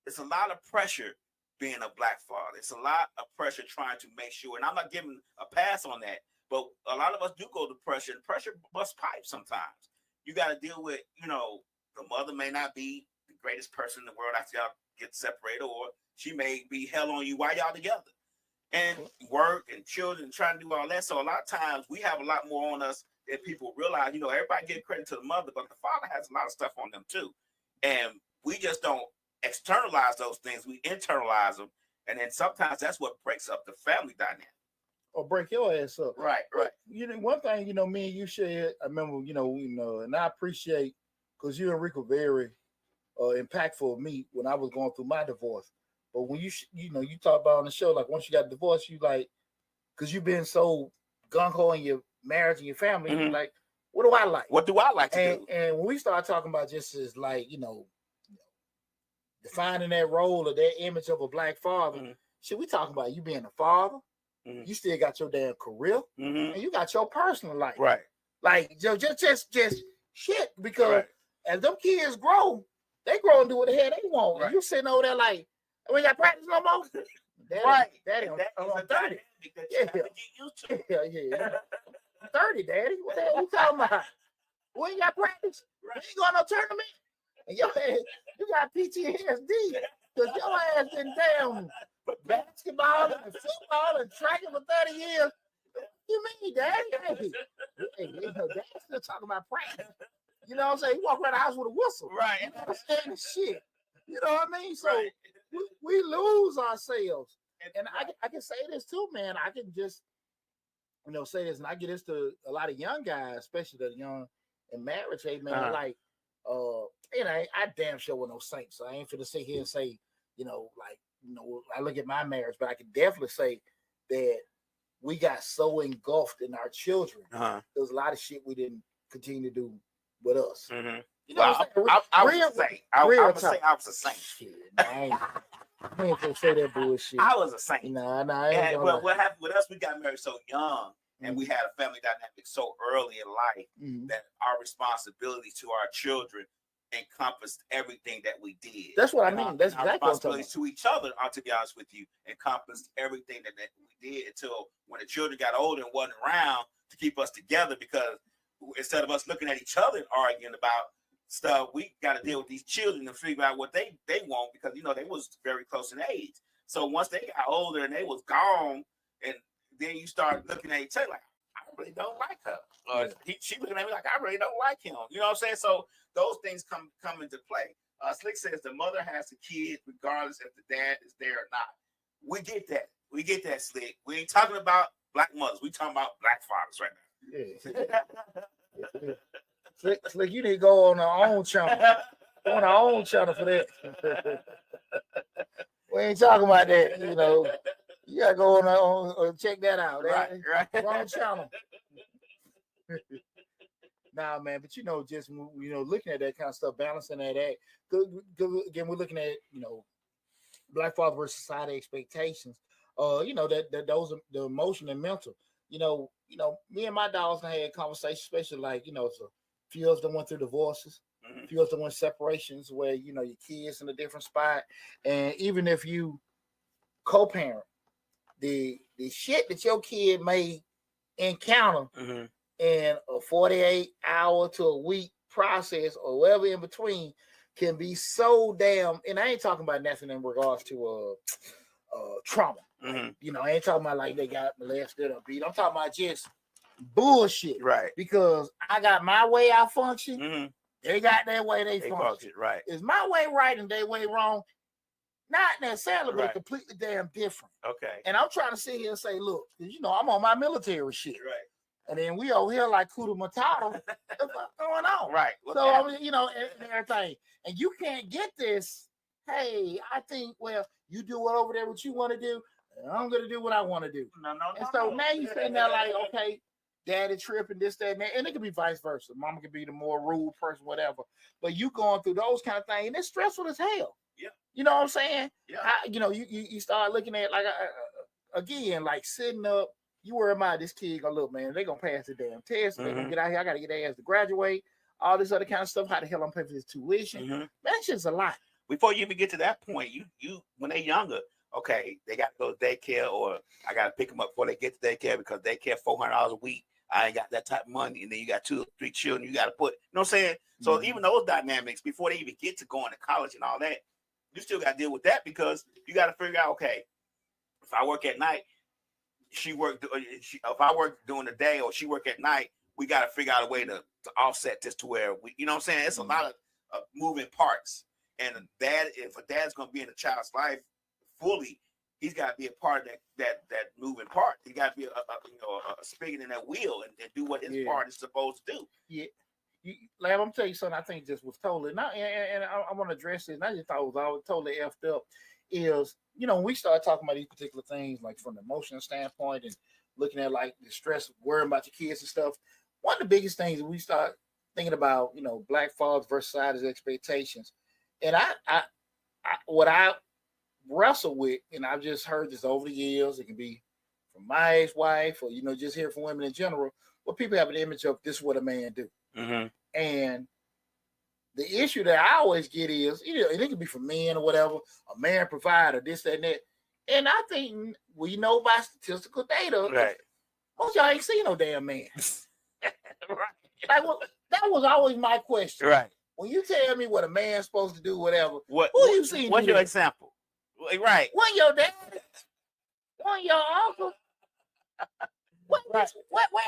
It's a lot of pressure being a Black father. It's a lot of pressure trying to make sure, and I'm not giving a pass on that, but a lot of us do go to pressure, and pressure busts pipes sometimes. You got to deal with, the mother may not be the greatest person in the world after y'all get separated, or she may be hell on you while y'all together. And work and children trying to do all that. So a lot of times we have a lot more on us than people realize. Everybody give credit to the mother, but the father has a lot of stuff on them too. And we just don't externalize those things. We internalize them. And then sometimes that's what breaks up the family dynamic. Or break your ass up. Right. One thing, me and you shared, I remember, and I appreciate, because you and Rick were very impactful of me when I was going through my divorce. But when you talk about on the show, like once you got divorced, you like, because you've been so gung-ho in your marriage and your family, you're like, what do I like? What do I like to do? And when we start talking about just as like, defining that role or that image of a Black father, shit, we talking about you being a father, you still got your damn career, and you got your personal life. Right. Like, just shit, because as them kids grow, they grow and do what the hell they want. Right. And you sitting over there like, we got practice no more? Daddy, I'm 30. Yeah. 30, Daddy. What the hell you talking about? We ain't got practice. We ain't going no tournament. And your ass, you got PTSD because your ass been damn basketball and football and tracking for 30 years. What you mean, Daddy? Hey, Daddy's still talking about practice. You know what I'm saying? He walk around the house with a whistle. Right. You understand the shit. You know what I mean? So we lose ourselves. And I can say this too, man. I can just, say this, and I get this to a lot of young guys, especially the young in marriage, hey, man, like, I damn sure with no saint, so I ain't finna sit here and say, I look at my marriage, but I can definitely say that we got so engulfed in our children. There's a lot of shit we didn't continue to do with us. I was a saint. Shit, I ain't gonna say that bullshit. I was a saint. Nah. But what happened with us? We got married so young, and we had a family dynamic so early in life that our responsibility to our children encompassed everything that we did. That's what I mean. That's our exactly responsibilities to each other. To be honest with you, encompassed everything that we did until when the children got older and wasn't around to keep us together. Because instead of us looking at each other and arguing about stuff, we got to deal with these children and figure out what they want, because they was very close in age. So once they got older and they was gone, and then you start looking at each other like, I really don't like her. Or she looking at me like, I really don't like him. You know what I'm saying? So those things come into play. Slick says the mother has the kid regardless if the dad is there or not. We get that. We get that, Slick. We ain't talking about black mothers. We talking about black fathers right now. Yeah. Slick, you need to go on our own channel. Go on our own channel for that. We ain't talking about that, you know. You gotta go on check that out. Right. Wrong channel. Nah, man, but just looking at that kind of stuff, balancing that act. Again, we're looking at black father versus society expectations. That those are the emotional and mental. Me and my dogs had conversations, especially like so few of them went through divorces, few of them went separations where your kids in a different spot, and even if you co-parent, the shit that your kid may encounter in a 48-hour to a week process or whatever in between can be so damn. And I ain't talking about nothing in regards to trauma. I ain't talking about like they got molested or beat. I'm talking about just bullshit. Right. Because I got my way I function. They got their way they function. Right. Is my way right and their way wrong? Not necessarily, but completely damn different. Okay. And I'm trying to sit here and say, look, I'm on my military shit. Right. And then we over here like Kuda Matata. What's going on? Right. So, and everything. And you can't get this. Hey, I think, you do over there what you want to do. And I'm going to do what I want to do. No. And so now you sitting there like, okay, daddy tripping, this, that, and that. And it could be vice versa. Mama could be the more rude person, whatever. But you going through those kind of things, and it's stressful as hell. Yeah. You know what I'm saying? Yeah. You start looking at like, again, like sitting up, you worry about this kid gonna look, man, they gonna pass the damn test. They're gonna get out here. I gotta get their ass to graduate. All this other kind of stuff. How the hell I'm paying for this tuition? Man, that's just a lot. Before you even get to that point, you when they're younger, okay, they got to go to daycare, or I got to pick them up before they get to daycare because daycare $400 a week. I ain't got that type of money. And then you got 2 or 3 children you got to put, you know what I'm saying? So even those dynamics, before they even get to going to college and all that, you still got to deal with that because you got to figure out, okay, if I work at night, if I work during the day or she work at night, we got to figure out a way to offset this to where we, you know what I'm saying? It's a lot of moving parts. And if a dad's going to be in a child's life fully, he's got to be a part of that moving part. He got to be a spigot in that wheel and do what his part is supposed to do. Yeah. Lamb, I'm telling you something I think just was totally not, and I want to address it, and I just thought it was totally effed up, is, when we start talking about these particular things, like from the emotional standpoint and looking at like the stress, worrying about your kids and stuff, one of the biggest things that we start thinking about, black fathers versus society's expectations. And I what I wrestle with, and I've just heard this over the years, it can be from my ex-wife or, just hear from women in general, but people have an image of this is what a man do. And the issue that I always get is, it can be for men or whatever, a man provider, this, that, and that. And I think we know by statistical data, most y'all ain't seen no damn man. Like, that was always my question. Right. When you tell me what a man's supposed to do, whatever, who you seen? What's your example? Right. One your dad, one your uncle. Where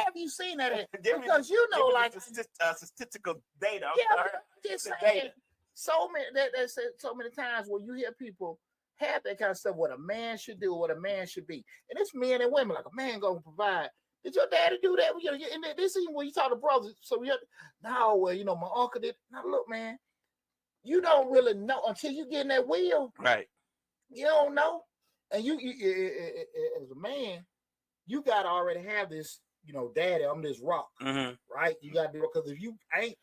have you seen that at? Because like statistical data. Yeah, just saying. So many times when you hear people have that kind of stuff, what a man should do, what a man should be, and it's men and women. Like, a man gonna provide. Did your daddy do that? And this is when you talk to brothers. So my uncle did. Now look, man, you don't really know until you get in that wheel. Right. You don't know, and you as a man, you got to already have this, daddy, I'm this rock, right? You got to do it, because if you ain't,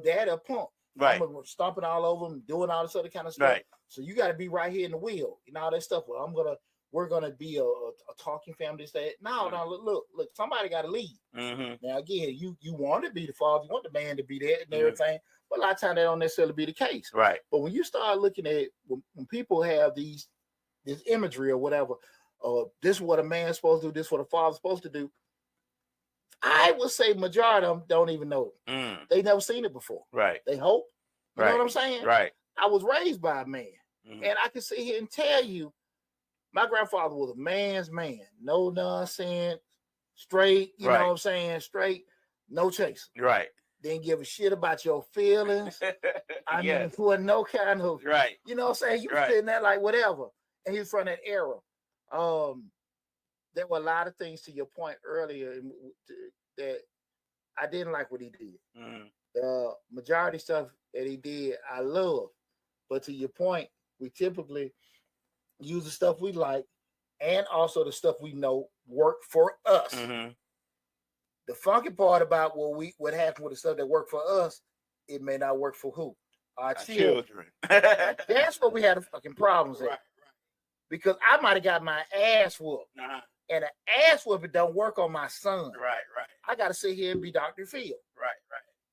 daddy a punk, right? I'm stomping all over him, doing all this other kind of stuff. Right. So you got to be right here in the wheel, all that stuff. Well, we're gonna be a talking family. That now, look, somebody got to lead. Now again, you want to be the father, you want the man to be there and everything, but a lot of times that don't necessarily be the case. Right. But when you start looking at when people have this imagery or whatever. This is what a man's supposed to do. This is what a father's supposed to do. I would say majority of them don't even know it. They never seen it before. Right. They hope. You know what I'm saying? Right. I was raised by a man, and I can sit here and tell you, my grandfather was a man's man. No nonsense. straight, you know Right. what I'm saying? Straight, no chaser. Right. Didn't give a shit about your feelings. I mean, Yes. for no kind of, Right. you know what I'm saying? You Right. sitting there like whatever. And he's from that era. There were a lot of things to your point earlier that I didn't like what he did. Mhm. The majority stuff that he did, I love. But to your point, we typically use the stuff we like and also the stuff we know work for us. Mhm. The funky part about what happened with the stuff that worked for us, it may not work for who? Our children. That's what we had the fucking problems at. Right. Because I might have got my ass whooped. Uh-huh. And an ass whooping don't work on my son. Right. I got to sit here and be Dr. Phil. Right.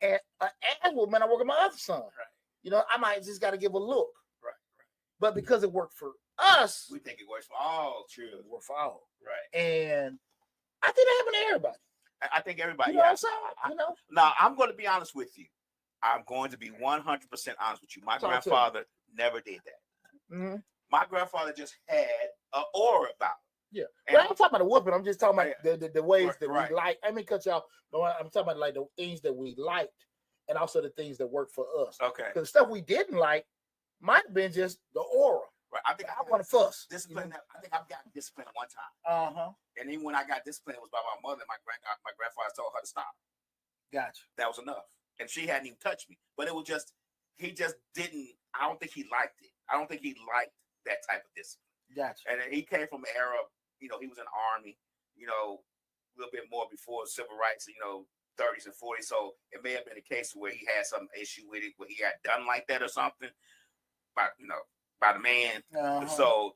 And an ass whooping, I work on my other son. Right. You know, I might just got to give a look. Right. But because it worked for us, We think it works for all children. it worked for all. Right. And I think that happened to everybody. I think everybody. You know what I'm saying? You know? Now, I'm going to be honest with you. I'm going to be 100% honest with you. My Talk to me. grandfather never did that. Mm-hmm. My grandfather just had an aura about him. Yeah. And But I ain't talking about the whooping. I'm just talking about the ways that Right. we like. I mean, cut y'all. But I'm talking about like the things that we liked and also the things that worked for us. Okay. Because the stuff we didn't like might have been just the aura. Right. I think I want to fuss. discipline. I think I've gotten disciplined one time. Uh-huh. And even when I got disciplined, it was by my mother. My grandfather told her to stop. Gotcha. That was enough. And she hadn't even touched me. But it was just, he just didn't, I don't think he liked it. I don't think he liked that type of discipline. Gotcha. And he came from an era, he was in the Army, a little bit more before civil rights, 30s and 40s. So it may have been a case where he had some issue with it, where he had done like that or something by the man. Uh-huh. So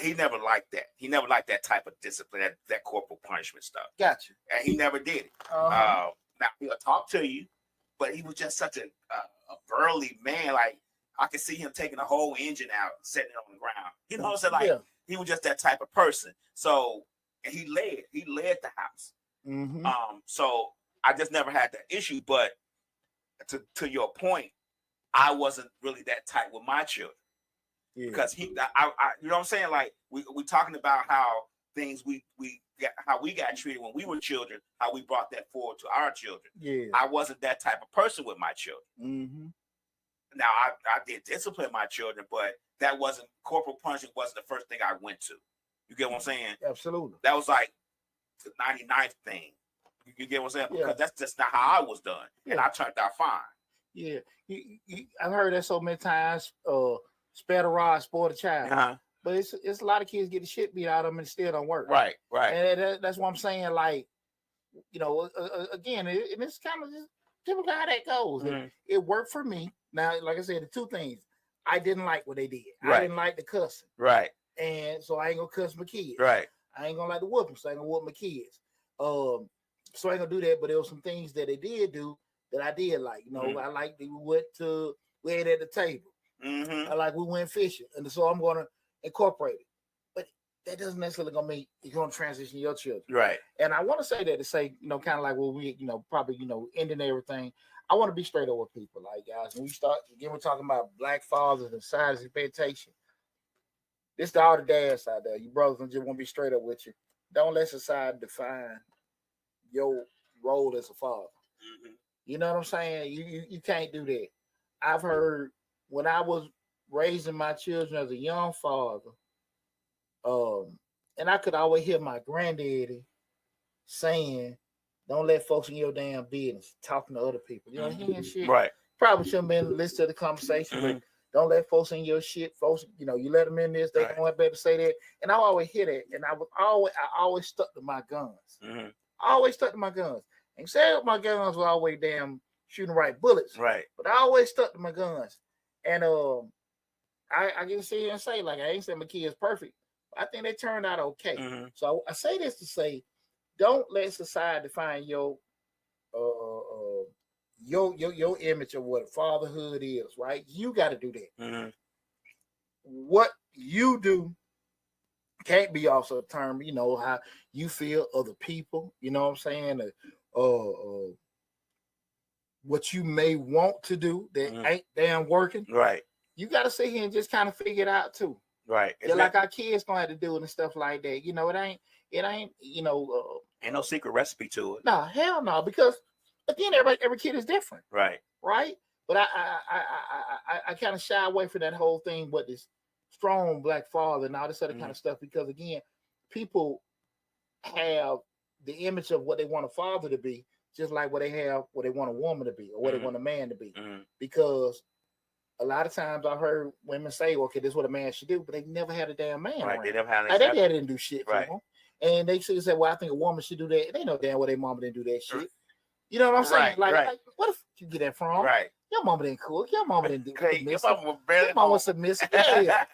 he never liked that. He never liked that type of discipline, that corporal punishment stuff. Gotcha. And he never did it. Uh-huh. Now, he'll talk to you, but he was just such a burly man. Like, I could see him taking a whole engine out and setting it on the ground. You know what I'm saying? Like, Yeah. he was just that type of person. So, and he led the house. Mm-hmm. So I just never had that issue. But to your point, I wasn't really that tight with my children. Yeah. Because you know what I'm saying? Like, we talking about how things how we got treated when we were children, how we brought that forward to our children. Yeah. I wasn't that type of person with my children. Mm-hmm. Now, I did discipline my children, but that wasn't, corporal punishment wasn't the first thing I went to. You get what I'm saying? Absolutely. That was like the 99th thing. You get what I'm saying? Yeah. Because that's just not how I was done. And Yeah. I turned out fine. Yeah. I've heard that so many times. Spare the rod, spoil the child. Uh-huh. But it's a lot of kids get the shit beat out of them and it still don't work. Right. And that's what I'm saying. Like, again, and it's kind of just typical how that goes. Mhm. It worked for me. Now, like I said, the two things. I didn't like what they did. Right. I didn't like the cussing. Right. And so I ain't gonna cuss my kids. Right. I ain't gonna like the whooping, so I ain't gonna whoop my kids. So I ain't gonna do that. But there were some things that they did do that I did like. I like that we ate at the table. Mm-hmm. I like we went fishing, and so I'm gonna incorporate it. But that doesn't necessarily gonna mean you're gonna transition your children. Right. And I want to say that to say, kind of like what we, probably, ending everything. I want to be straight up with people, like guys. When we start again, we're talking about black fathers and silence and expectation. This to all the dads out there. You brothers just want to be straight up with you. Don't let society define your role as a father. Mm-hmm. You know what I'm saying? You can't do that. I've heard when I was raising my children as a young father, and I could always hear my granddaddy saying, "Don't let folks in your damn business," talking to other people. Hearing shit. Right. Probably shouldn't have been listening to the conversation, but don't let folks in your shit. Folks, you let them in this, they don't be able to say that. And I always hear that. And I always stuck to my guns. Mm-hmm. I always stuck to my guns. And say my guns were always damn shooting right bullets. Right. But I always stuck to my guns. And I can sit here and say, like, I ain't saying my kids perfect. But I think they turned out okay. Mm-hmm. So I say this to say, don't let society define your image of what fatherhood is, right? You got to do that. Mm-hmm. What you do can't be also a term, how you feel other people, you know what I'm saying? What you may want to do that ain't damn working. Right. You got to sit here and just kind of figure it out too. Right. Just like our kids gonna have to do it and stuff like that. It ain't, Ain't no secret recipe to it. No, hell no, because again, every kid is different, Right. But I kind of shy away from that whole thing, but this strong black father and all this other kind of stuff, because again, people have the image of what they want a father to be, just like what they have what they want a woman to be or what they want a man to be. Because a lot of times I heard women say, okay, this is what a man should do, but they never had a damn man. Right. Around. They never had like, their dad didn't do shit for right. them. And they should say, well, I think a woman should do that. They know damn well their mama didn't do that shit. You know what I'm saying? Like, what if you get that from? Right. Your mama didn't cook. Your mama didn't do that. Your mama was submissive. Yeah.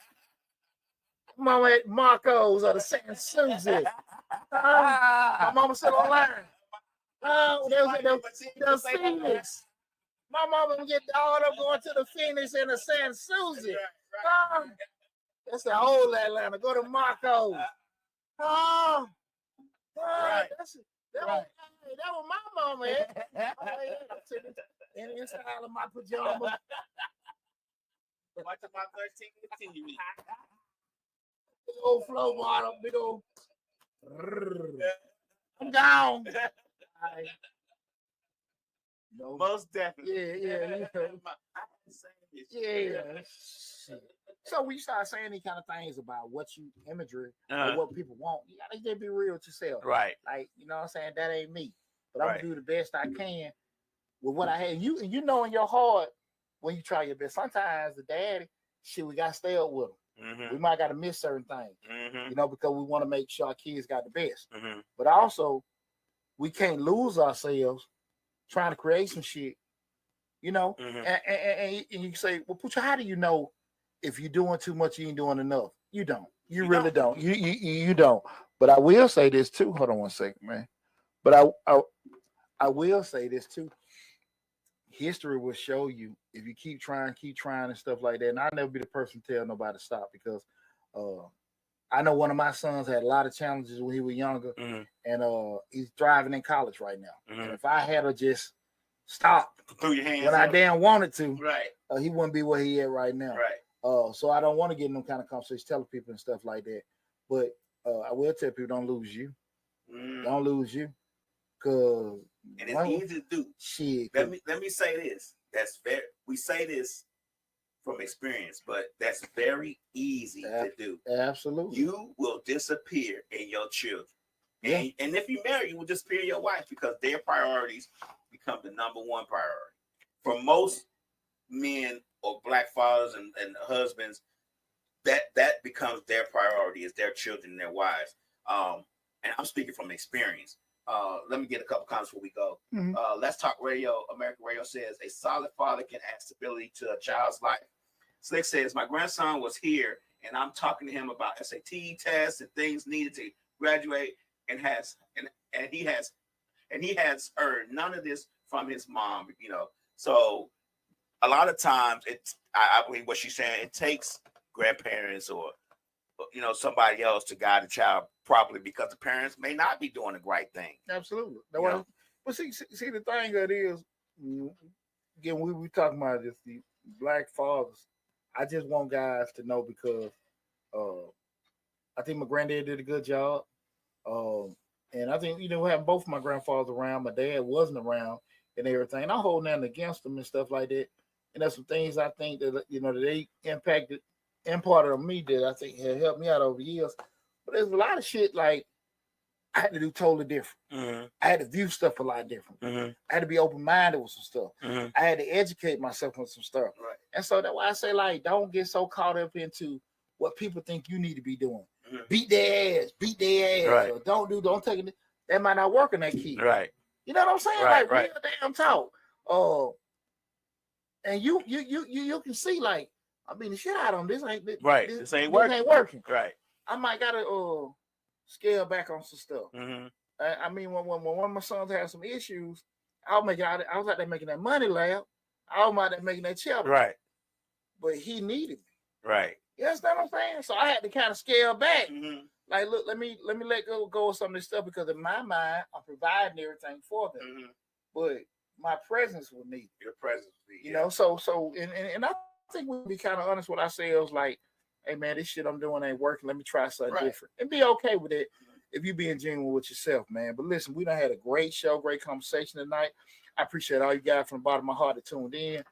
Mama at Marco's or the San Susie. My mama still online. There's Phoenix. My mama would get all up going to the Phoenix and the San Susie. That's the whole Atlanta. Go to Marco's. That was my mama. And inside of my pajamas. Watch about 13 TV. Big old flow bottom, big old. I'm gone. No. Most definitely. Yeah. So we start saying these kind of things about what you imagery or what people want. You gotta just be real with yourself. Right. Like, you know what I'm saying? That ain't me. But I'm gonna do the best I can with what I have. You know in your heart when you try your best. Sometimes the daddy, we gotta stay up with them. We might gotta miss certain things. You know, because we want to make sure our kids got the best. But also we can't lose ourselves trying to create some shit, you know. And you say, well, Poochie, how do you know if you're doing too much, you ain't doing enough? You don't. You really don't. You don't. But I will say this too. Hold on one second, man. But I will say this too. History will show you if you keep trying and stuff like that. And I'll never be the person to tell nobody to stop, because I know one of my sons had a lot of challenges when he was younger, and he's thriving in college right now. And if I had to just stop throw your hands when I damn wanted to, right, he wouldn't be where he at right now. Right. So I don't want to get in them kind of conversations, telling people and stuff like that. But I will tell people, don't lose you. Don't lose you, because and it's easy to do. Shit. Let me say this. We say this from experience, but that's very easy to do. Absolutely. You will disappear in your children. And if you marry, you will disappear in your wife, because their priorities become the number one priority. For most men or black fathers and husbands, that becomes their priority, is their children and their wives. And I'm speaking from experience. Let me get a couple comments before we go. Let's Talk Radio, American Radio says, a solid father can add stability to a child's life. Slick says, my grandson was here and I'm talking to him about SAT tests and things needed to graduate, and he has heard none of this from his mom, you know. So a lot of times I believe what she's saying, it takes grandparents or, you know, somebody else to guide the child properly, because the parents may not be doing the right thing. Absolutely. But see, the thing that is, again, we talking about just the black fathers. I just want guys to know, because I think my granddad did a good job. And I think, you know, having both my grandfathers around, my dad wasn't around and everything. And I hold nothing against them and stuff like that. And there's some things I think that, you know, that they imparted on me that I think have helped me out over the years. But there's a lot of shit like I had to do totally different. I had to view stuff a lot different. I had to be open-minded with some stuff. I had to educate myself on some stuff. Right. And so that's why I say, like, don't get so caught up into what people think you need to be doing. Beat their ass. Right. Or don't take it. That might not work in that kid. Right. You know what I'm saying? Right, like, real damn talk. And you can see, like, I mean, the shit out on this ain't right. This ain't working. Right. I might gotta scale back on some stuff. I mean, when one of my sons had some issues, I was out there making that money laugh. I was out there making that cheddar. Right. But he needed me. Right. You understand what I'm saying? So I had to kind of scale back. Like, look, let me let go of some of this stuff, because in my mind, I'm providing everything for them. But my presence will need. Your presence will need. You know, so and I think we'll be kind of honest with ourselves, like, hey man, this shit I'm doing ain't working. Let me try something different and be okay with it. if you're being genuine with yourself, man. But listen, we done had a great show, great conversation tonight. I appreciate all you guys from the bottom of my heart that tuned in.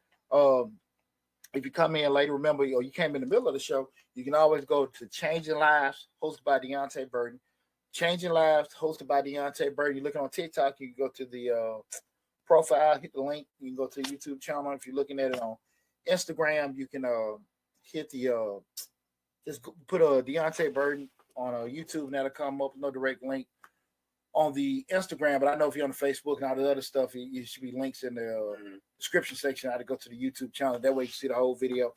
If you come in later, remember, or you came in the middle of the show, you can always go to Changing Lives, hosted by Deontay Burden. Changing Lives, hosted by Deontay Burden. You're looking on TikTok, you can go to the profile, hit the link. You can go to the YouTube channel. If you're looking at it on Instagram, you can hit the just put a Deontay Burden on YouTube, and that'll come up. No direct link on the Instagram, but I know if you're on the Facebook and all the other stuff, you should be links in the description section. How to go to the YouTube channel. That way you can see the whole video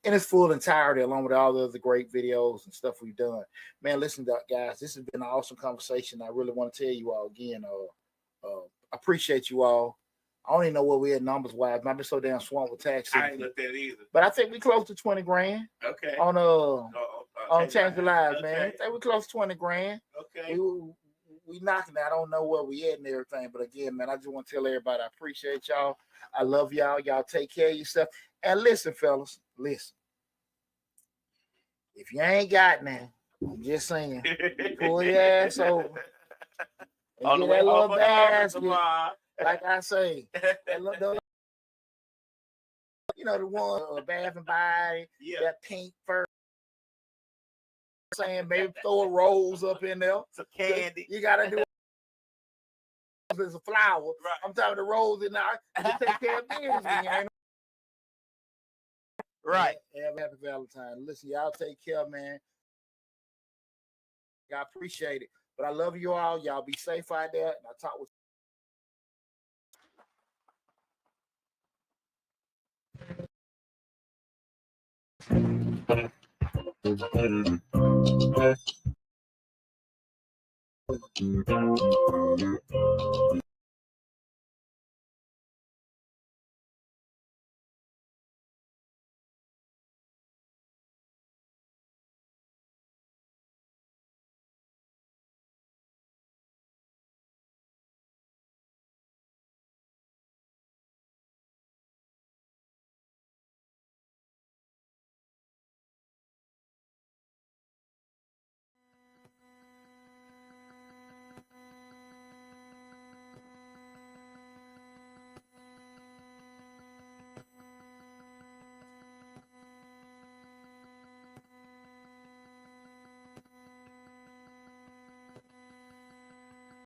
in its full entirety, along with all the other great videos and stuff we've done. Man, listen, guys, this has been an awesome conversation. I really want to tell you all again, I appreciate you all. I don't even know where we're at numbers wise. I've been so damn swamped with tax. I ain't looked at it either. But I think we close to 20 grand. Okay. On Change the Lives, man. I think we close to 20 grand. Okay. We knocking it. I don't know where we at and everything, but again, man, I just want to tell everybody I appreciate y'all. I love y'all. Y'all take care of yourself. And listen, fellas, listen. If you ain't got none, I'm just saying, pull your ass over. On the get way that little over basket, tomorrow. like I say, that little, you know, the one Bath and Body, Yeah. that pink fur. Saying maybe throw a rose up in there. Some candy. You gotta do there's a flower. Right. I'm talking the rose in there. You take care of business. Man. Right. Have a happy Valentine. Listen, y'all take care, man. I appreciate it. But I love you all. Y'all be safe out there. And I'll talk with